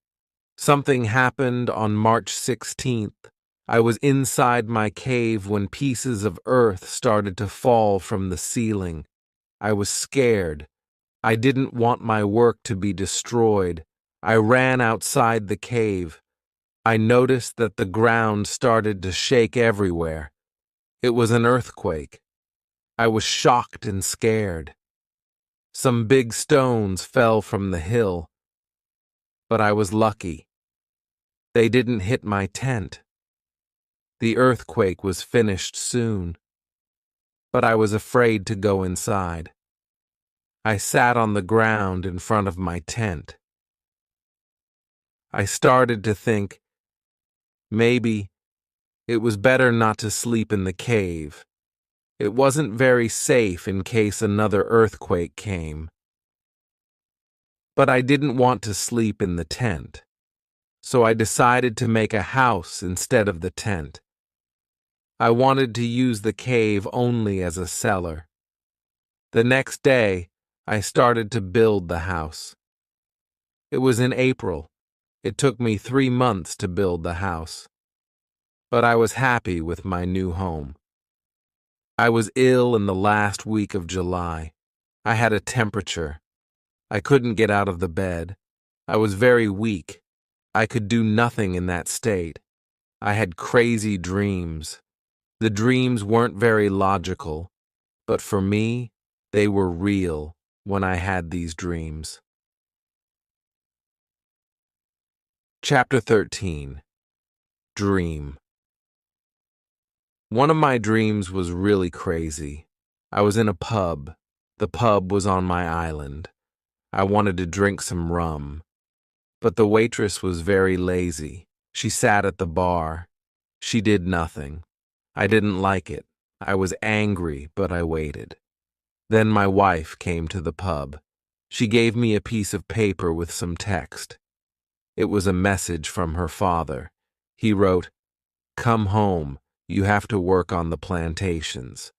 Something happened on March 16th. I was inside my cave when pieces of earth started to fall from the ceiling. I was scared. I didn't want my work to be destroyed. I ran outside the cave. I noticed that the ground started to shake everywhere. It was an earthquake. I was shocked and scared. Some big stones fell from the hill. But I was lucky. They didn't hit my tent. The earthquake was finished soon. But I was afraid to go inside. I sat on the ground in front of my tent. I started to think, maybe it was better not to sleep in the cave. It wasn't very safe in case another earthquake came. But I didn't want to sleep in the tent, so I decided to make a house instead of the tent. I wanted to use the cave only as a cellar. The next day, I started to build the house. It was in April. It took me 3 months to build the house. But I was happy with my new home. I was ill in the last week of July. I had a temperature. I couldn't get out of the bed. I was very weak. I could do nothing in that state. I had crazy dreams. The dreams weren't very logical, but for me, they were real when I had these dreams. Chapter 13. Dream. One of my dreams was really crazy. I was in a pub. The pub was on my island. I wanted to drink some rum. But the waitress was very lazy. She sat at the bar. She did nothing. I didn't like it. I was angry, but I waited. Then my wife came to the pub. She gave me a piece of paper with some text. It was a message from her father. He wrote, "Come home. You have to work on the plantations."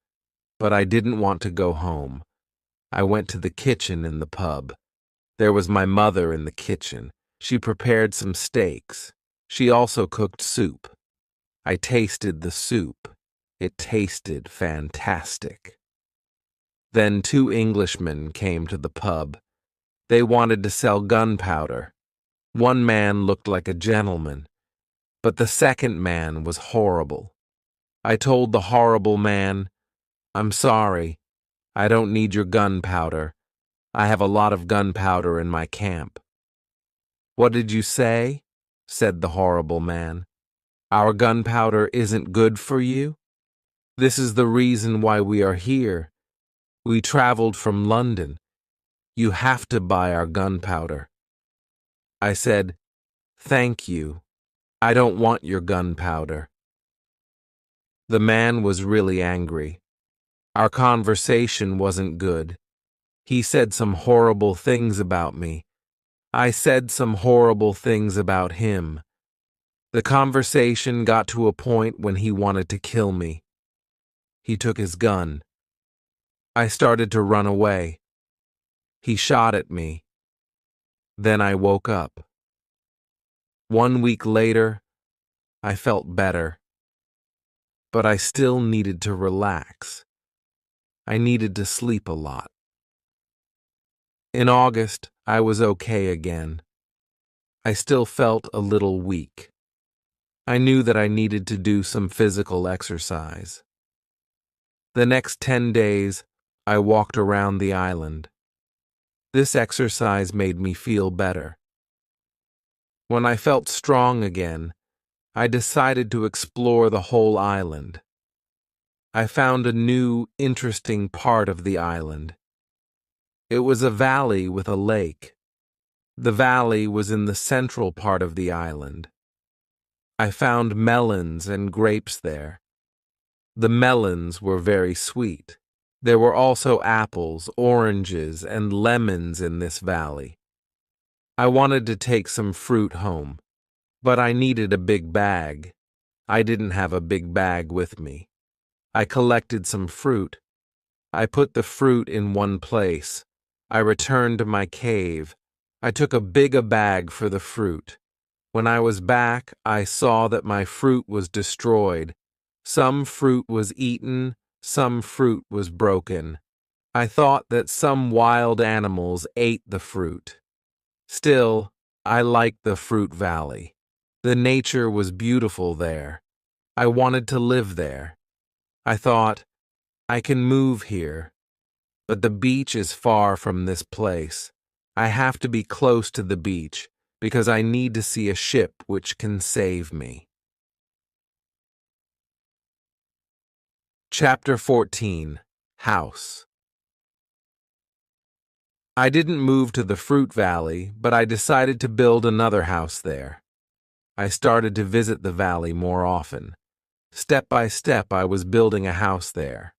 But I didn't want to go home. I went to the kitchen in the pub. There was my mother in the kitchen. She prepared some steaks. She also cooked soup. I tasted the soup. It tasted fantastic. Then 2 Englishmen came to the pub. They wanted to sell gunpowder. One man looked like a gentleman, but the second man was horrible. I told the horrible man, "I'm sorry. I don't need your gunpowder. I have a lot of gunpowder in my camp." "What did you say?" said the horrible man. "Our gunpowder isn't good for you? This is the reason why we are here. We traveled from London. You have to buy our gunpowder." I said, "Thank you. I don't want your gunpowder." The man was really angry. Our conversation wasn't good. He said some horrible things about me. I said some horrible things about him. The conversation got to a point when he wanted to kill me. He took his gun. I started to run away. He shot at me. Then I woke up. 1 week later, I felt better. But I still needed to relax. I needed to sleep a lot. In August, I was okay again. I still felt a little weak. I knew that I needed to do some physical exercise. The next 10 days, I walked around the island. This exercise made me feel better. When I felt strong again, I decided to explore the whole island. I found a new, interesting part of the island. It was a valley with a lake. The valley was in the central part of the island. I found melons and grapes there. The melons were very sweet. There were also apples, oranges, and lemons in this valley. I wanted to take some fruit home, but I needed a big bag. I didn't have a big bag with me. I collected some fruit. I put the fruit in one place. I returned to my cave. I took a big bag for the fruit. When I was back, I saw that my fruit was destroyed. Some fruit was eaten, some fruit was broken. I thought that some wild animals ate the fruit. Still, I liked the fruit valley. The nature was beautiful there. I wanted to live there. I thought, I can move here, but the beach is far from this place. I have to be close to the beach because I need to see a ship which can save me. Chapter 14. House. I didn't move to the fruit valley, but I decided to build another house there. I started to visit the valley more often. Step by step, I was building a house there.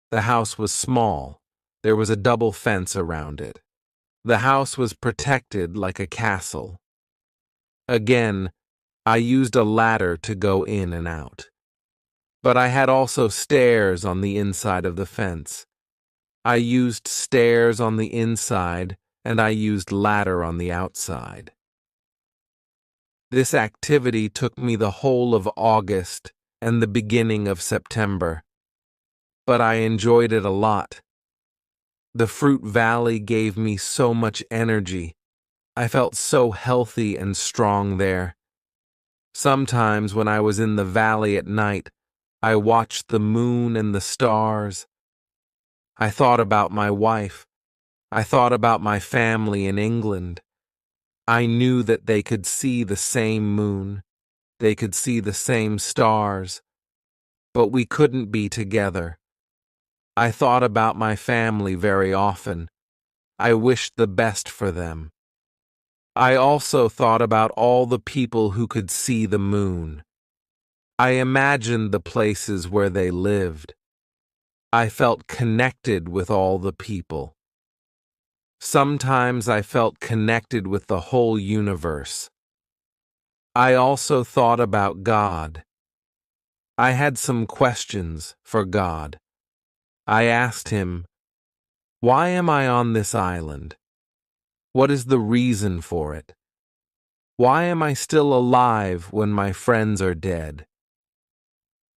The house was small. There was a double fence around it. The house was protected like a castle. Again, I used a ladder to go in and out. But I had also stairs on the inside of the fence. I used stairs on the inside, and I used ladder on the outside. This activity took me the whole of August and the beginning of September. But I enjoyed it a lot. The fruit valley gave me so much energy. I felt so healthy and strong there. Sometimes when I was in the valley at night, I watched the moon and the stars. I thought about my wife. I thought about my family in England. I knew that they could see the same moon, they could see the same stars, but we couldn't be together. I thought about my family very often. I wished the best for them. I also thought about all the people who could see the moon. I imagined the places where they lived. I felt connected with all the people. Sometimes I felt connected with the whole universe. I also thought about God. I had some questions for God. I asked him, "Why am I on this island? What is the reason for it? Why am I still alive when my friends are dead?"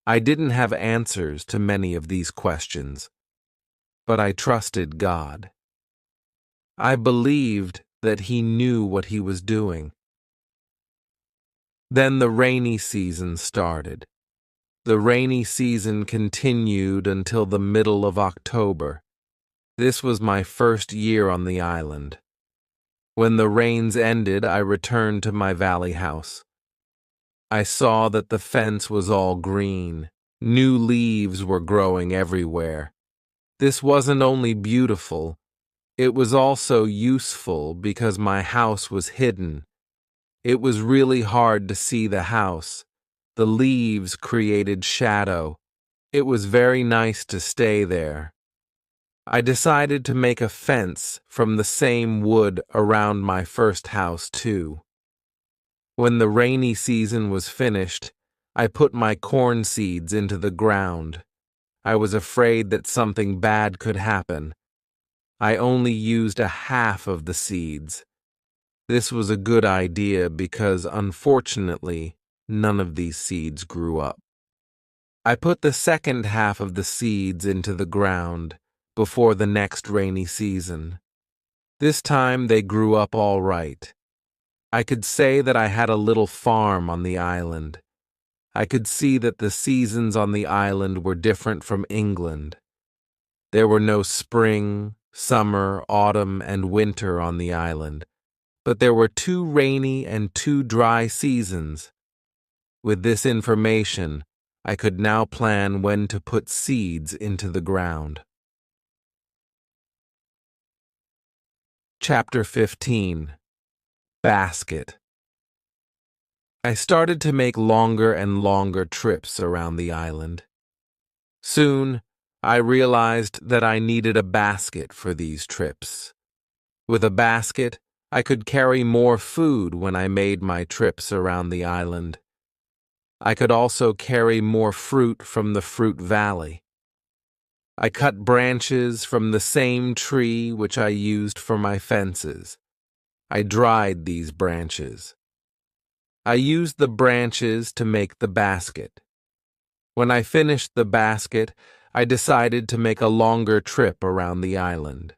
I didn't have answers to many of these questions, but I trusted God. I believed that He knew what He was doing. Then the rainy season started. The rainy season continued until the middle of October. This was my first year on the island. When the rains ended, I returned to my valley house. I saw that the fence was all green. New leaves were growing everywhere. This wasn't only beautiful, it was also useful because my house was hidden. It was really hard to see the house. The leaves created shadow. It was very nice to stay there. I decided to make a fence from the same wood around my first house, too. When the rainy season was finished, I put my corn seeds into the ground. I was afraid that something bad could happen. I only used a half of the seeds. This was a good idea because, unfortunately, none of these seeds grew up. I put the second half of the seeds into the ground before the next rainy season. This time they grew up all right. I could say that I had a little farm on the island. I could see that the seasons on the island were different from England. There were no spring, summer, autumn, and winter on the island, but there were 2 rainy and 2 dry seasons. With this information, I could now plan when to put seeds into the ground. Chapter 15. Basket. I started to make longer and longer trips around the island. Soon, I realized that I needed a basket for these trips. With a basket, I could carry more food when I made my trips around the island. I could also carry more fruit from the fruit valley. I cut branches from the same tree which I used for my fences. I dried these branches. I used the branches to make the basket. When I finished the basket, I decided to make a longer trip around the island.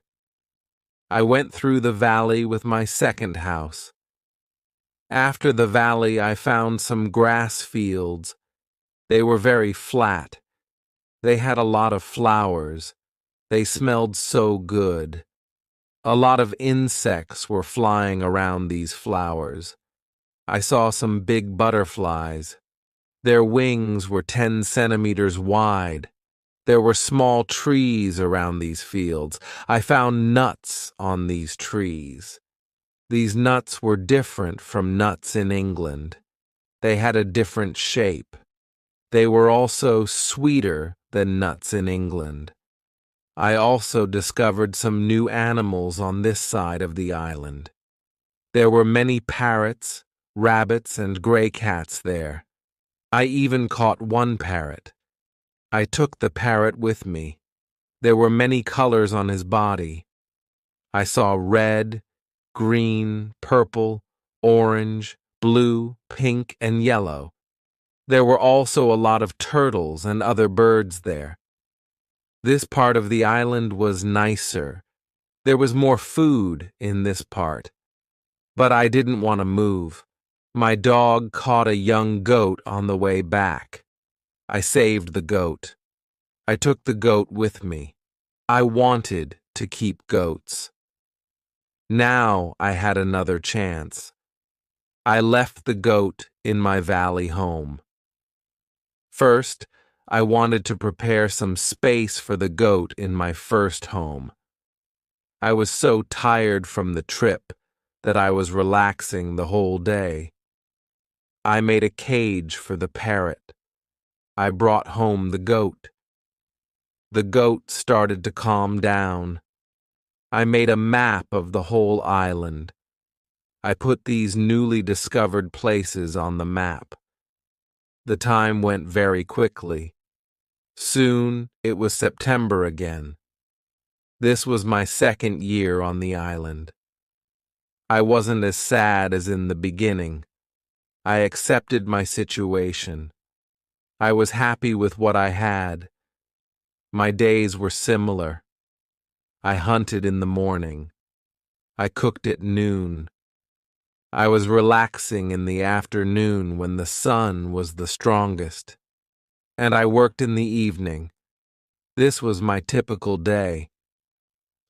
I went through the valley with my second house. After the valley, I found some grass fields. They were very flat. They had a lot of flowers. They smelled so good. A lot of insects were flying around these flowers. I saw some big butterflies. Their wings were 10 centimeters wide. There were small trees around these fields. I found nuts on these trees. These nuts were different from nuts in England. They had a different shape. They were also sweeter than nuts in England. I also discovered some new animals on this side of the island. There were many parrots, rabbits, and gray cats there. I even caught one parrot. I took the parrot with me. There were many colors on his body. I saw red, green, purple, orange, blue, pink, and yellow. There were also a lot of turtles and other birds there. This part of the island was nicer. There was more food in this part. But I didn't want to move. My dog caught a young goat on the way back. I saved the goat. I took the goat with me. I wanted to keep goats. Now I had another chance. I left the goat in my valley home. First, I wanted to prepare some space for the goat in my first home. I was so tired from the trip that I was relaxing the whole day. I made a cage for the parrot. I brought home the goat. The goat started to calm down. I made a map of the whole island. I put these newly discovered places on the map. The time went very quickly. Soon it was September again. This was my second year on the island. I wasn't as sad as in the beginning. I accepted my situation. I was happy with what I had. My days were similar. I hunted in the morning. I cooked at noon. I was relaxing in the afternoon when the sun was the strongest. And I worked in the evening. This was my typical day.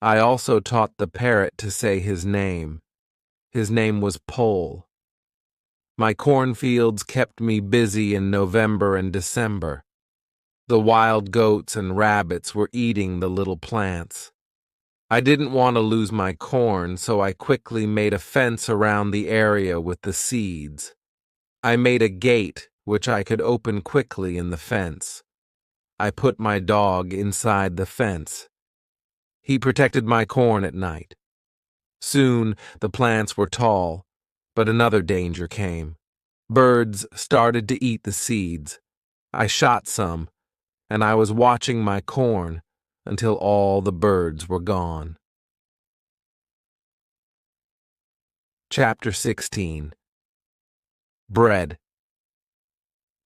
I also taught the parrot to say his name. His name was Pole. My cornfields kept me busy in November and December. The wild goats and rabbits were eating the little plants. I didn't want to lose my corn, so I quickly made a fence around the area with the seeds. I made a gate, which I could open quickly in the fence. I put my dog inside the fence. He protected my corn at night. Soon the plants were tall, but another danger came. Birds started to eat the seeds. I shot some, and I was watching my corn until all the birds were gone. Chapter 16. Bread.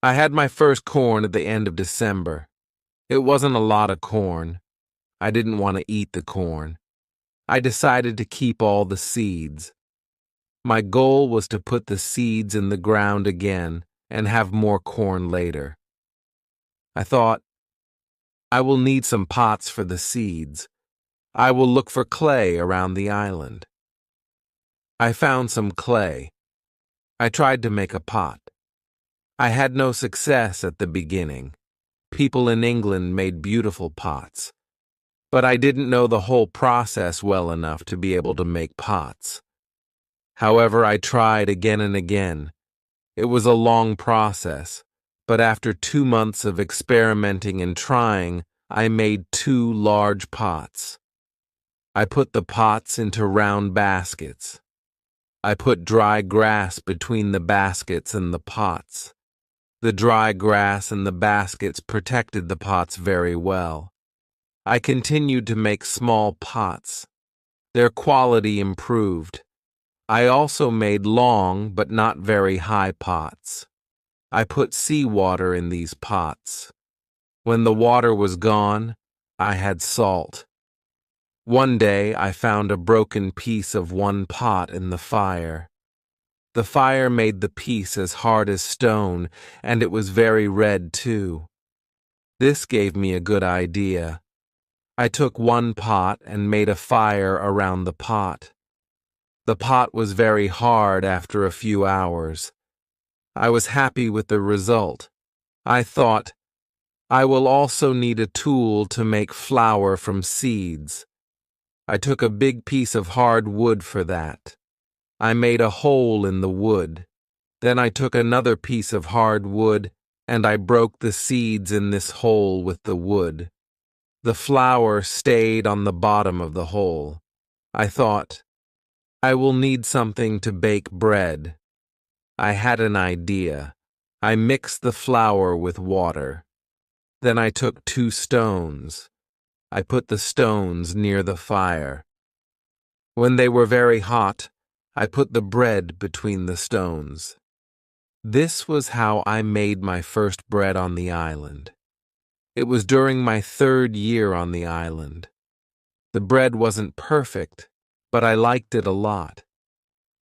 I had my first corn at the end of December. It wasn't a lot of corn. I didn't want to eat the corn. I decided to keep all the seeds. My goal was to put the seeds in the ground again and have more corn later. I thought, I will need some pots for the seeds. I will look for clay around the island. I found some clay. I tried to make a pot. I had no success at the beginning. People in England made beautiful pots. But I didn't know the whole process well enough to be able to make pots. However, I tried again and again. It was a long process, but after 2 months of experimenting and trying, I made 2 large pots. I put the pots into round baskets. I put dry grass between the baskets and the pots. The dry grass and the baskets protected the pots very well. I continued to make small pots. Their quality improved. I also made long but not very high pots. I put seawater in these pots. When the water was gone, I had salt. One day I found a broken piece of one pot in the fire. The fire made the piece as hard as stone, and it was very red too. This gave me a good idea. I took one pot and made a fire around the pot. The pot was very hard after a few hours. I was happy with the result. I thought, I will also need a tool to make flour from seeds. I took a big piece of hard wood for that. I made a hole in the wood. Then I took another piece of hard wood and I broke the seeds in this hole with the wood. The flour stayed on the bottom of the hole. I thought, I will need something to bake bread. I had an idea. I mixed the flour with water. Then I took 2 stones. I put the stones near the fire. When they were very hot, I put the bread between the stones. This was how I made my first bread on the island. It was during my 3rd year on the island. The bread wasn't perfect, but I liked it a lot.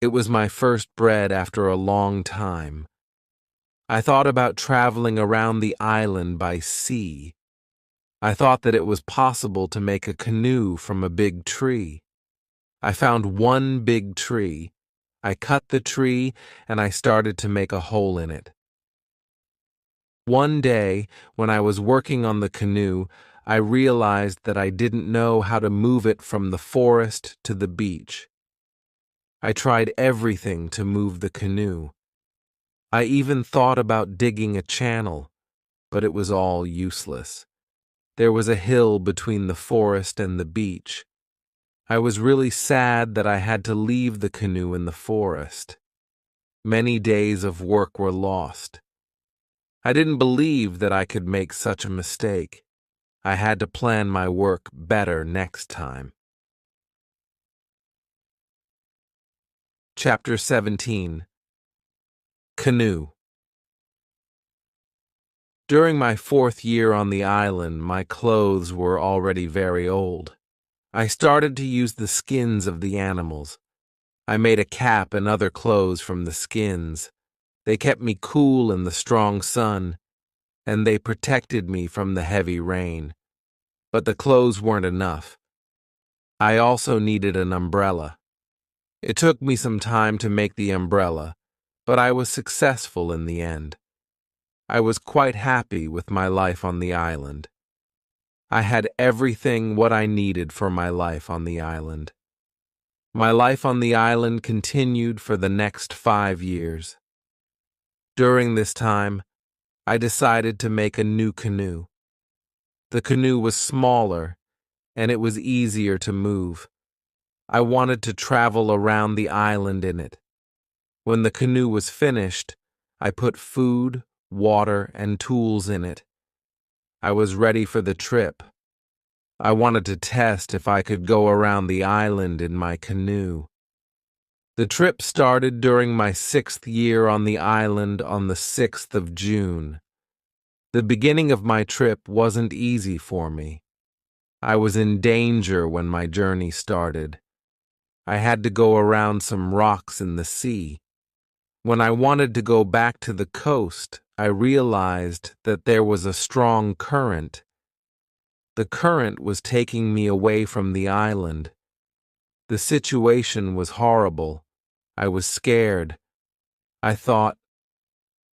It was my first bread after a long time. I thought about traveling around the island by sea. I thought that it was possible to make a canoe from a big tree. I found one big tree. I cut the tree and I started to make a hole in it. One day, when I was working on the canoe, I realized that I didn't know how to move it from the forest to the beach. I tried everything to move the canoe. I even thought about digging a channel, but it was all useless. There was a hill between the forest and the beach. I was really sad that I had to leave the canoe in the forest. Many days of work were lost. I didn't believe that I could make such a mistake. I had to plan my work better next time. Chapter 17. Canoe. During my 4th year on the island, my clothes were already very old. I started to use the skins of the animals. I made a cap and other clothes from the skins. They kept me cool in the strong sun, and they protected me from the heavy rain. But the clothes weren't enough. I also needed an umbrella. It took me some time to make the umbrella, but I was successful in the end. I was quite happy with my life on the island. I had everything what I needed for my life on the island. My life on the island continued for the next 5 years. During this time, I decided to make a new canoe. The canoe was smaller, and it was easier to move. I wanted to travel around the island in it. When the canoe was finished, I put food, water, and tools in it. I was ready for the trip. I wanted to test if I could go around the island in my canoe. The trip started during my 6th year on the island on the 6th of June. The beginning of my trip wasn't easy for me. I was in danger when my journey started. I had to go around some rocks in the sea. When I wanted to go back to the coast, I realized that there was a strong current. The current was taking me away from the island. The situation was horrible. I was scared. I thought,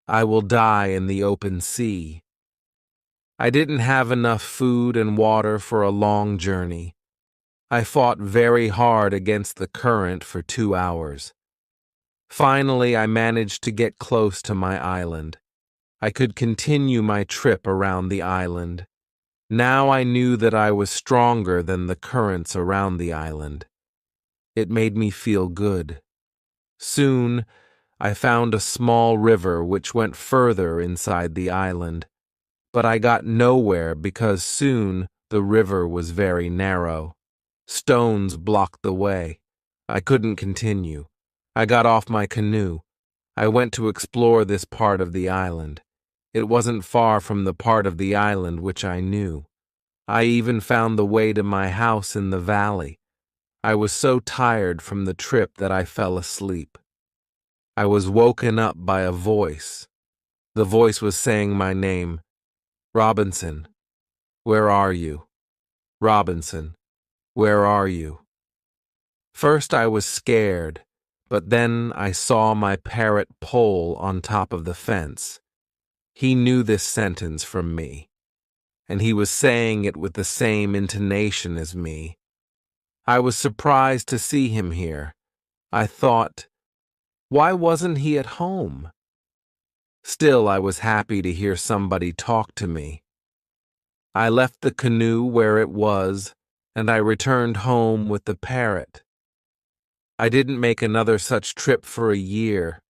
I will die in the open sea. I didn't have enough food and water for a long journey. I fought very hard against the current for 2 hours. Finally, I managed to get close to my island. I could continue my trip around the island. Now I knew that I was stronger than the currents around the island. It made me feel good. Soon, I found a small river which went further inside the island, but I got nowhere because soon the river was very narrow. Stones blocked the way. I couldn't continue. I got off my canoe. I went to explore this part of the island. It wasn't far from the part of the island which I knew. I even found the way to my house in the valley. I was so tired from the trip that I fell asleep. I was woken up by a voice. The voice was saying my name. Robinson, where are you? Robinson, where are you? First I was scared, but then I saw my parrot Pole on top of the fence. He knew this sentence from me, and he was saying it with the same intonation as me. I was surprised to see him here. I thought, why wasn't he at home? Still, I was happy to hear somebody talk to me. I left the canoe where it was, and I returned home with the parrot. I didn't make another such trip for a year.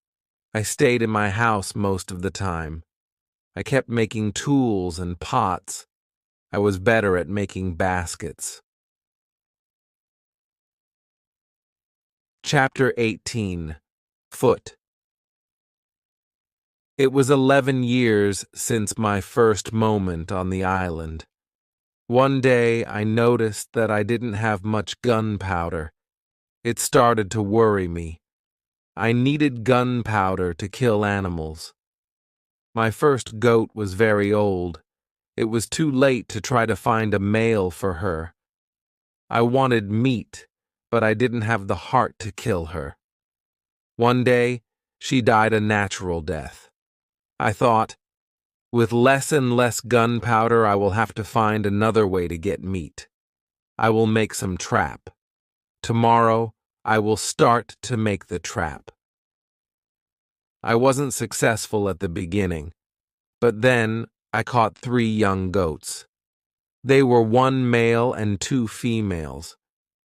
I stayed in my house most of the time. I kept making tools and pots. I was better at making baskets. Chapter 18. Foot. It was 11 years since my first moment on the island. One day I noticed that I didn't have much gunpowder. It started to worry me. I needed gunpowder to kill animals. My first goat was very old. It was too late to try to find a male for her. I wanted meat, but I didn't have the heart to kill her. One day, she died a natural death. I thought, with less and less gunpowder, I will have to find another way to get meat. I will make some trap. Tomorrow, I will start to make the trap. I wasn't successful at the beginning, but then I caught 3 young goats. They were 1 male and 2 females.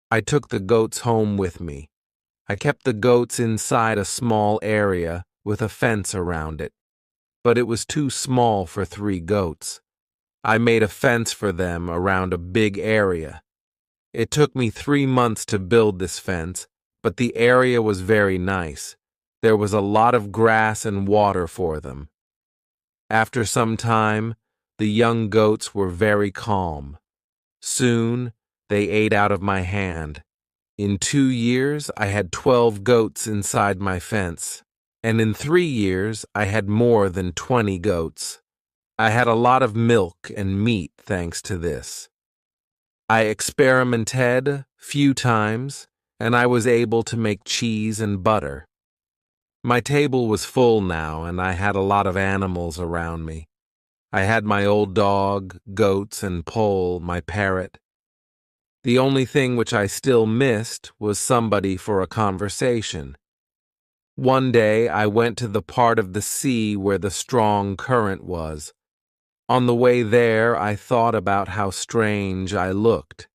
I took the goats home with me. I kept the goats inside a small area with a fence around it, but it was too small for 3 goats. I made a fence for them around a big area. It took me 3 months to build this fence, but the area was very nice. There was a lot of grass and water for them. After some time, the young goats were very calm. Soon, they ate out of my hand. In 2 years, I had 12 goats inside my fence, and in 3 years, I had more than 20 goats. I had a lot of milk and meat thanks to this. I experimented few times, and I was able to make cheese and butter. My table was full now, and I had a lot of animals around me. I had my old dog, goats, and Pole, my parrot. The only thing which I still missed was somebody for a conversation. One day I went to the part of the sea where the strong current was. On the way there, I thought about how strange I looked.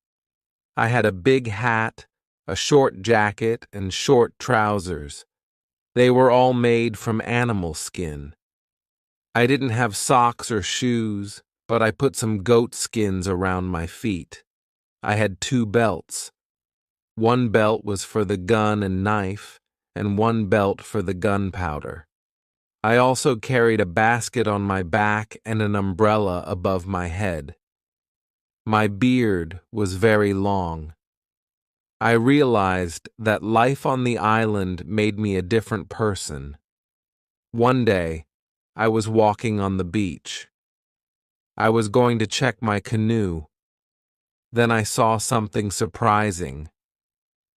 I had a big hat, a short jacket, and short trousers. They were all made from animal skin. I didn't have socks or shoes, but I put some goat skins around my feet. I had 2 belts. 1 belt was for the gun and knife, and 1 belt for the gunpowder. I also carried a basket on my back and an umbrella above my head. My beard was very long. I realized that life on the island made me a different person. One day, I was walking on the beach. I was going to check my canoe. Then I saw something surprising.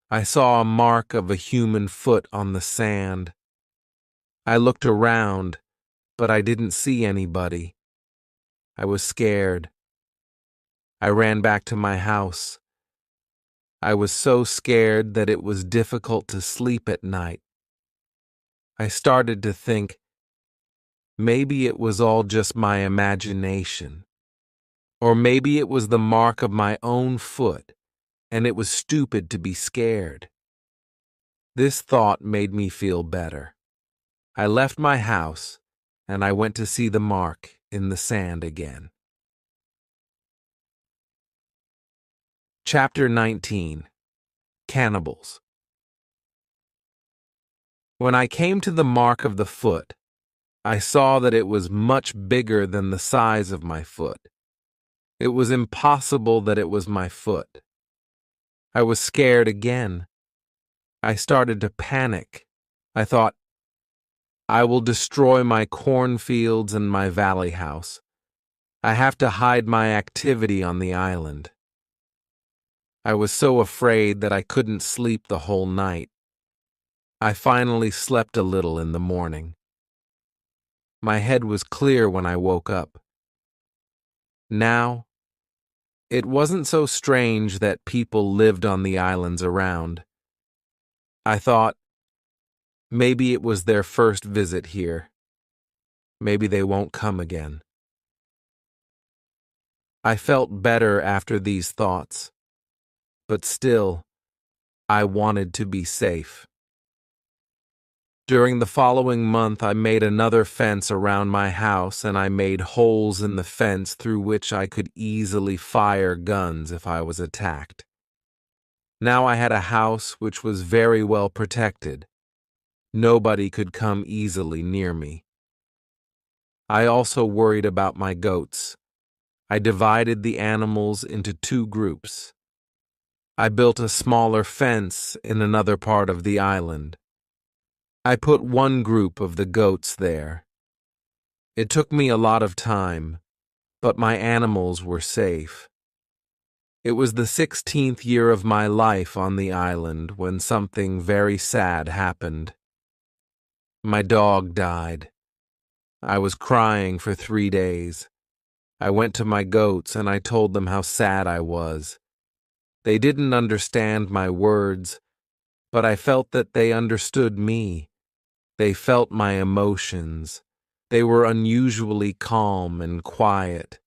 I saw a mark of a human foot on the sand. I looked around, but I didn't see anybody. I was scared. I ran back to my house. I was so scared that it was difficult to sleep at night. I started to think, maybe it was all just my imagination. Or maybe it was the mark of my own foot, and it was stupid to be scared. This thought made me feel better. I left my house, and I went to see the mark in the sand again. Chapter 19. Cannibals. When I came to the mark of the foot, I saw that it was much bigger than the size of my foot. It was impossible that it was my foot. I was scared again. I started to panic. I thought, I will destroy my cornfields and my valley house. I have to hide my activity on the island. I was so afraid that I couldn't sleep the whole night. I finally slept a little in the morning. My head was clear when I woke up. Now, it wasn't so strange that people lived on the islands around. I thought, maybe it was their first visit here. Maybe they won't come again. I felt better after these thoughts, but still, I wanted to be safe. During the following month, I made another fence around my house, and I made holes in the fence through which I could easily fire guns if I was attacked. Now I had a house which was very well protected. Nobody could come easily near me. I also worried about my goats. I divided the animals into 2 groups. I built a smaller fence in another part of the island. I put 1 group of the goats there. It took me a lot of time, but my animals were safe. It was the 16th year of my life on the island when something very sad happened. My dog died. I was crying for 3 days. I went to my goats and I told them how sad I was. They didn't understand my words, but I felt that they understood me. They felt my emotions. They were unusually calm and quiet.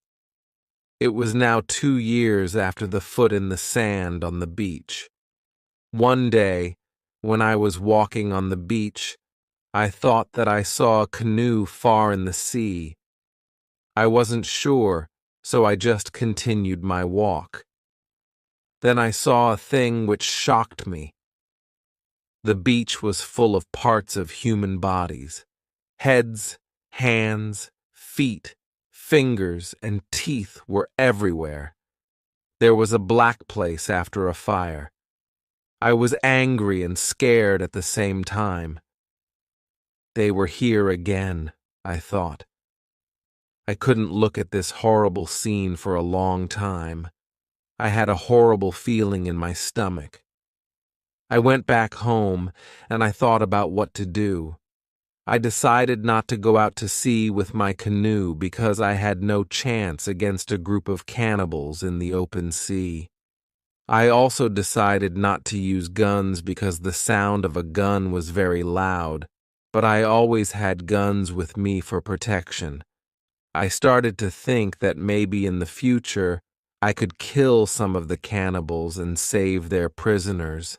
It was now 2 years after the foot in the sand on the beach. One day, when I was walking on the beach, I thought that I saw a canoe far in the sea. I wasn't sure, so I just continued my walk. Then I saw a thing which shocked me. The beach was full of parts of human bodies. Heads, hands, feet, fingers, and teeth were everywhere. There was a black place after a fire. I was angry and scared at the same time. They were here again, I thought. I couldn't look at this horrible scene for a long time. I had a horrible feeling in my stomach. I went back home and I thought about what to do. I decided not to go out to sea with my canoe because I had no chance against a group of cannibals in the open sea. I also decided not to use guns because the sound of a gun was very loud, but I always had guns with me for protection. I started to think that maybe in the future I could kill some of the cannibals and save their prisoners.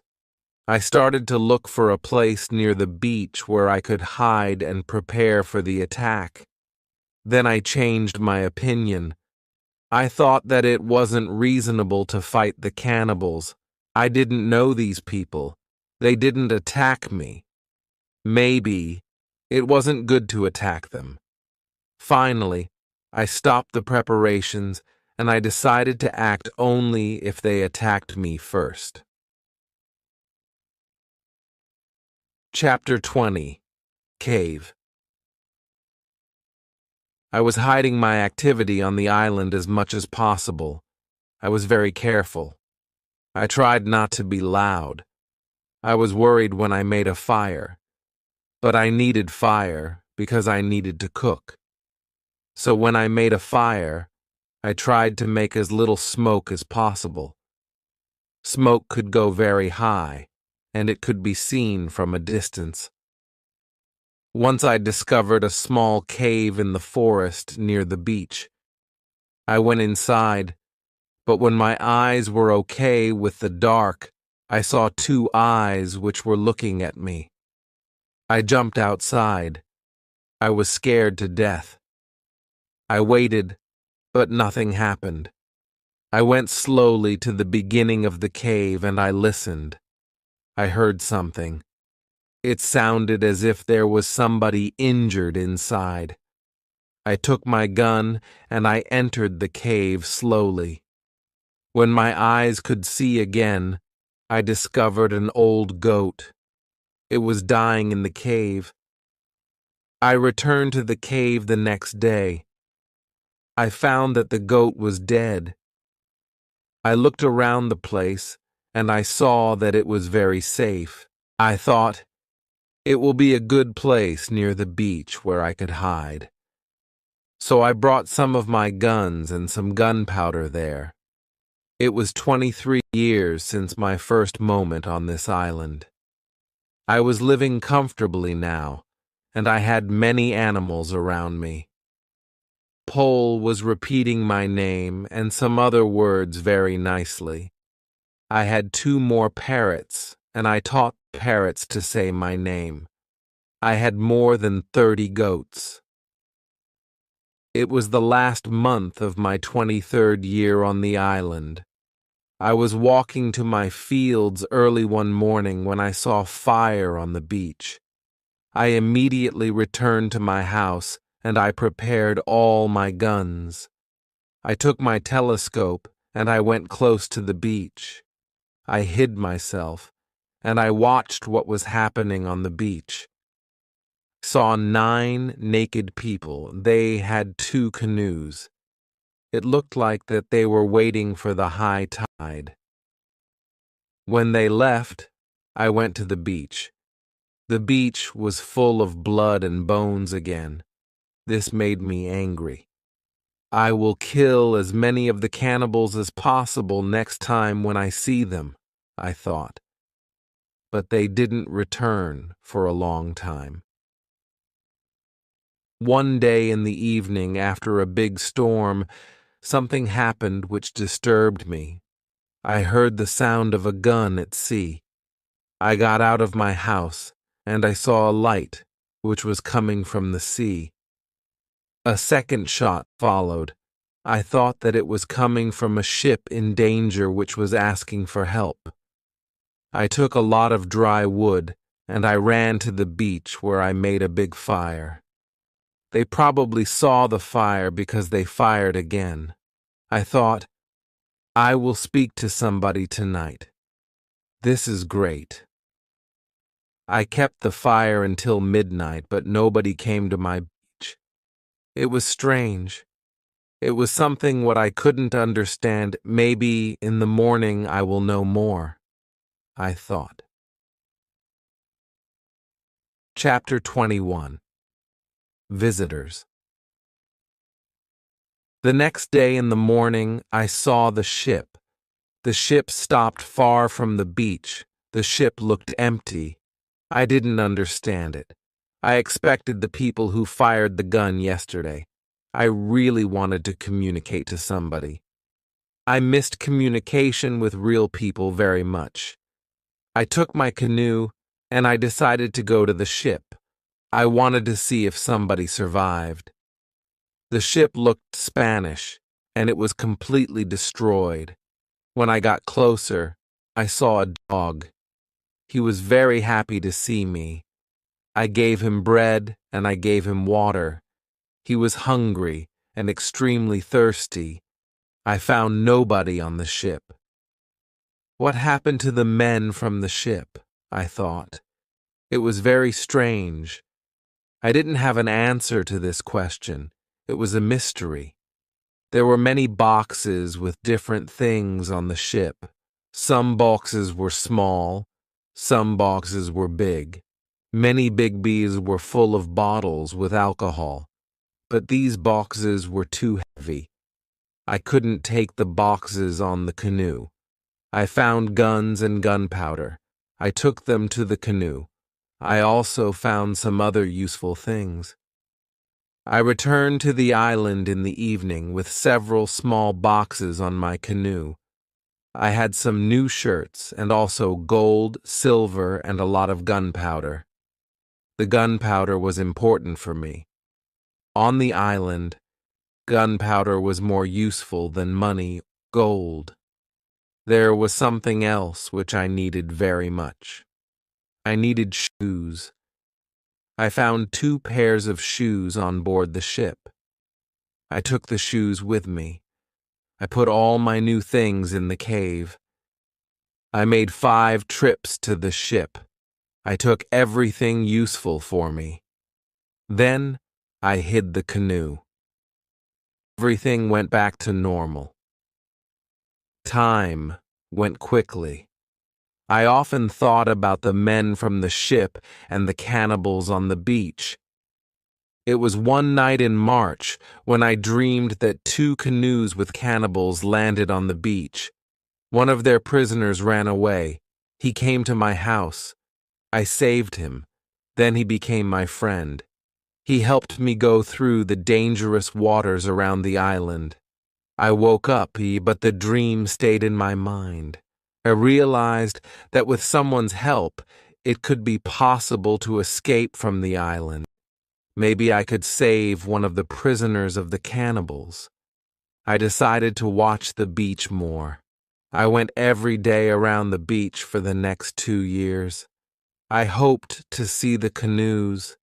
I started to look for a place near the beach where I could hide and prepare for the attack. Then I changed my opinion. I thought that it wasn't reasonable to fight the cannibals. I didn't know these people. They didn't attack me. Maybe it wasn't good to attack them. Finally, I stopped the preparations and I decided to act only if they attacked me first. Chapter 20. Cave. I was hiding my activity on the island as much as possible. I was very careful. I tried not to be loud. I was worried when I made a fire. But I needed fire because I needed to cook. So when I made a fire, I tried to make as little smoke as possible. Smoke could go very high, and it could be seen from a distance. Once I discovered a small cave in the forest near the beach. I went inside, but when my eyes were okay with the dark, I saw 2 eyes which were looking at me. I jumped outside. I was scared to death. I waited, but nothing happened. I went slowly to the beginning of the cave and I listened. I heard something. It sounded as if there was somebody injured inside. I took my gun and I entered the cave slowly. When my eyes could see again, I discovered an old goat. It was dying in the cave. I returned to the cave the next day. I found that the goat was dead. I looked around the place and I saw that it was very safe. I thought, it will be a good place near the beach where I could hide. So I brought some of my guns and some gunpowder there. It was 23 years since my first moment on this island. I was living comfortably now, and I had many animals around me. Pole was repeating my name and some other words very nicely. I had 2 more parrots, and I taught parrots to say my name. I had more than 30 goats. It was the last month of my 23rd year on the island. I was walking to my fields early one morning when I saw fire on the beach. I immediately returned to my house and I prepared all my guns. I took my telescope and I went close to the beach. I hid myself, and I watched what was happening on the beach. Saw 9 naked people. They had 2 canoes. It looked like that they were waiting for the high tide. When they left, I went to the beach. The beach was full of blood and bones again. This made me angry. I will kill as many of the cannibals as possible next time when I see them, I thought. But they didn't return for a long time. One day in the evening, after a big storm, something happened which disturbed me. I heard the sound of a gun at sea. I got out of my house, and I saw a light, which was coming from the sea. A second shot followed. I thought that it was coming from a ship in danger which was asking for help. I took a lot of dry wood, and I ran to the beach where I made a big fire. They probably saw the fire because they fired again. I thought, I will speak to somebody tonight. This is great. I kept the fire until midnight, but nobody came to my beach. It was strange. It was something what I couldn't understand. Maybe in the morning I will know more, I thought. Chapter 21. Visitors. The next day in the morning, I saw the ship. The ship stopped far from the beach. The ship looked empty. I didn't understand it. I expected the people who fired the gun yesterday. I really wanted to communicate to somebody. I missed communication with real people very much. I took my canoe, and I decided to go to the ship. I wanted to see if somebody survived. The ship looked Spanish, and it was completely destroyed. When I got closer, I saw a dog. He was very happy to see me. I gave him bread, and I gave him water. He was hungry and extremely thirsty. I found nobody on the ship. What happened to the men from the ship? I thought. It was very strange. I didn't have an answer to this question. It was a mystery. There were many boxes with different things on the ship. Some boxes were small, some boxes were big. Many big bees were full of bottles with alcohol, but these boxes were too heavy. I couldn't take the boxes on the canoe. I found guns and gunpowder. I took them to the canoe. I also found some other useful things. I returned to the island in the evening with several small boxes on my canoe. I had some new shirts and also gold, silver, and a lot of gunpowder. The gunpowder was important for me. On the island, gunpowder was more useful than money or gold. There was something else which I needed very much. I needed shoes. I found 2 pairs of shoes on board the ship. I took the shoes with me. I put all my new things in the cave. I made 5 trips to the ship. I took everything useful for me. Then I hid the canoe. Everything went back to normal. Time went quickly. I often thought about the men from the ship and the cannibals on the beach. It was one night in March when I dreamed that 2 canoes with cannibals landed on the beach. One of their prisoners ran away. He came to my house. I saved him. Then he became my friend. He helped me go through the dangerous waters around the island. I woke up, but the dream stayed in my mind. I realized that with someone's help, it could be possible to escape from the island. Maybe I could save one of the prisoners of the cannibals. I decided to watch the beach more. I went every day around the beach for the next 2 years. I hoped to see the canoes.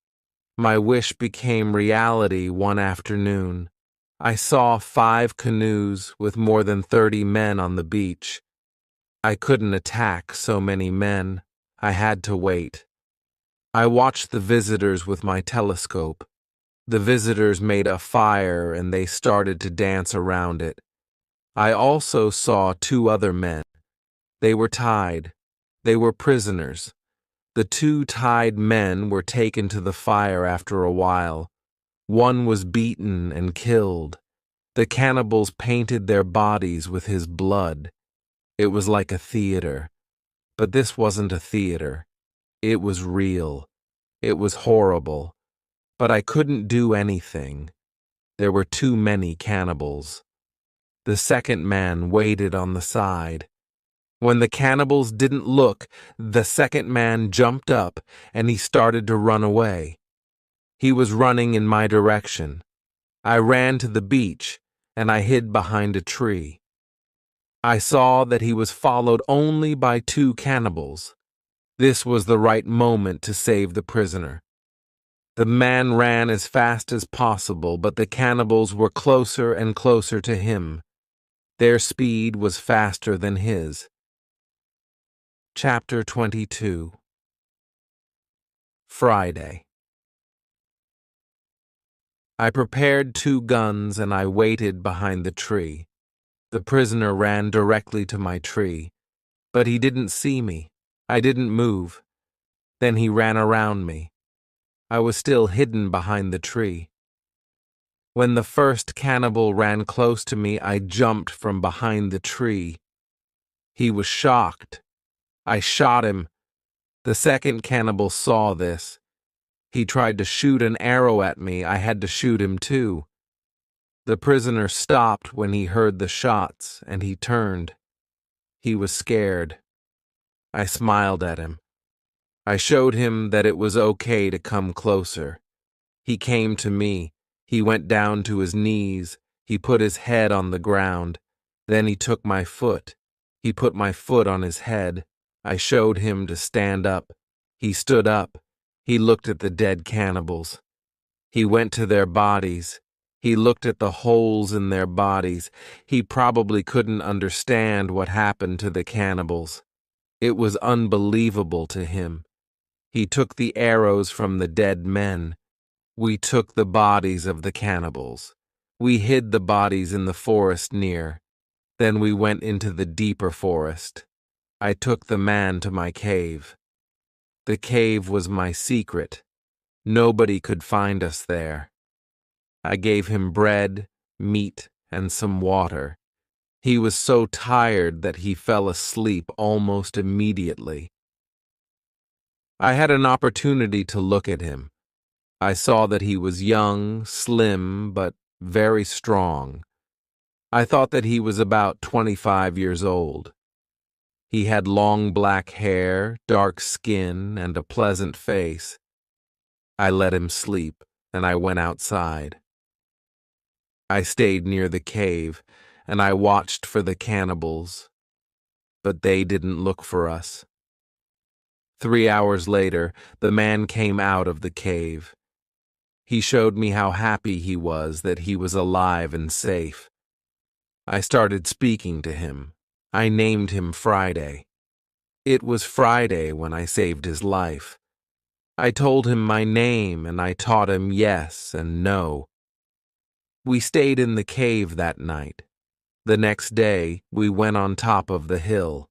My wish became reality one afternoon. I saw 5 canoes with more than 30 men on the beach. I couldn't attack so many men. I had to wait. I watched the visitors with my telescope. The visitors made a fire and they started to dance around it. I also saw two other men. They were tied. They were prisoners. The two tied men were taken to the fire after a while. One was beaten and killed. The cannibals painted their bodies with his blood. It was like a theater. But this wasn't a theater. It was real. It was horrible. But I couldn't do anything. There were too many cannibals. The second man waited on the side. When the cannibals didn't look, the second man jumped up and he started to run away. He was running in my direction. I ran to the beach and I hid behind a tree. I saw that he was followed only by two cannibals. This was the right moment to save the prisoner. The man ran as fast as possible, but the cannibals were closer and closer to him. Their speed was faster than his. Chapter 22. Friday. I prepared 2 guns and I waited behind the tree. The prisoner ran directly to my tree, but he didn't see me. I didn't move. Then he ran around me. I was still hidden behind the tree. When the first cannibal ran close to me, I jumped from behind the tree. He was shocked. I shot him. The second cannibal saw this. He tried to shoot an arrow at me. I had to shoot him too. The prisoner stopped when he heard the shots, and he turned. He was scared. I smiled at him. I showed him that it was okay to come closer. He came to me. He went down to his knees. He put his head on the ground. Then he took my foot. He put my foot on his head. I showed him to stand up. He stood up. He looked at the dead cannibals. He went to their bodies. He looked at the holes in their bodies. He probably couldn't understand what happened to the cannibals. It was unbelievable to him. He took the arrows from the dead men. We took the bodies of the cannibals. We hid the bodies in the forest near. Then we went into the deeper forest. I took the man to my cave. The cave was my secret. Nobody could find us there. I gave him bread, meat, and some water. He was so tired that he fell asleep almost immediately. I had an opportunity to look at him. I saw that he was young, slim, but very strong. I thought that he was about 25 years old. He had long black hair, dark skin, and a pleasant face. I let him sleep, and I went outside. I stayed near the cave, and I watched for the cannibals, but they didn't look for us. 3 hours later, the man came out of the cave. He showed me how happy he was that he was alive and safe. I started speaking to him. I named him Friday. It was Friday when I saved his life. I told him my name and I taught him yes and no. We stayed in the cave that night. The next day, we went on top of the hill.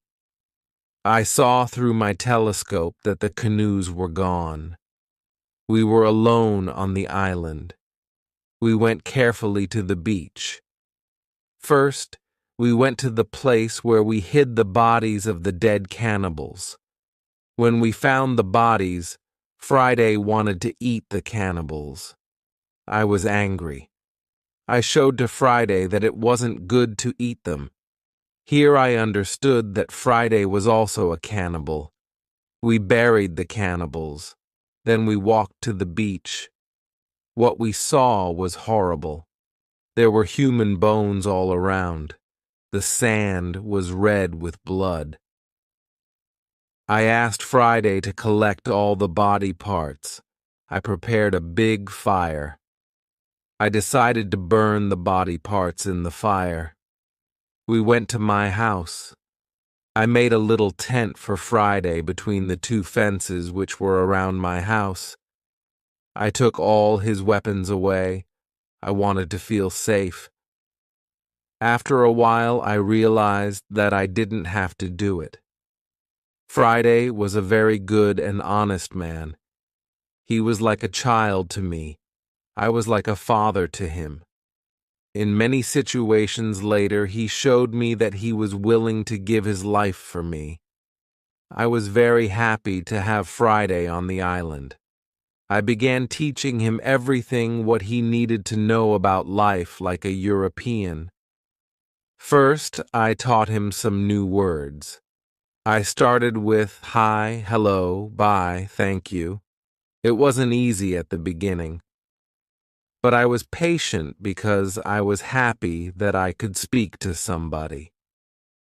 I saw through my telescope that the canoes were gone. We were alone on the island. We went carefully to the beach. First, we went to the place where we hid the bodies of the dead cannibals. When we found the bodies, Friday wanted to eat the cannibals. I was angry. I showed to Friday that it wasn't good to eat them. Here I understood that Friday was also a cannibal. We buried the cannibals. Then we walked to the beach. What we saw was horrible. There were human bones all around. The sand was red with blood. I asked Friday to collect all the body parts. I prepared a big fire. I decided to burn the body parts in the fire. We went to my house. I made a little tent for Friday between the 2 fences which were around my house. I took all his weapons away. I wanted to feel safe. After a while, I realized that I didn't have to do it. Friday was a very good and honest man. He was like a child to me. I was like a father to him. In many situations later, he showed me that he was willing to give his life for me. I was very happy to have Friday on the island. I began teaching him everything what he needed to know about life like a European. First, I taught him some new words. I started with hi, hello, bye, thank you. It wasn't easy at the beginning. But I was patient because I was happy that I could speak to somebody.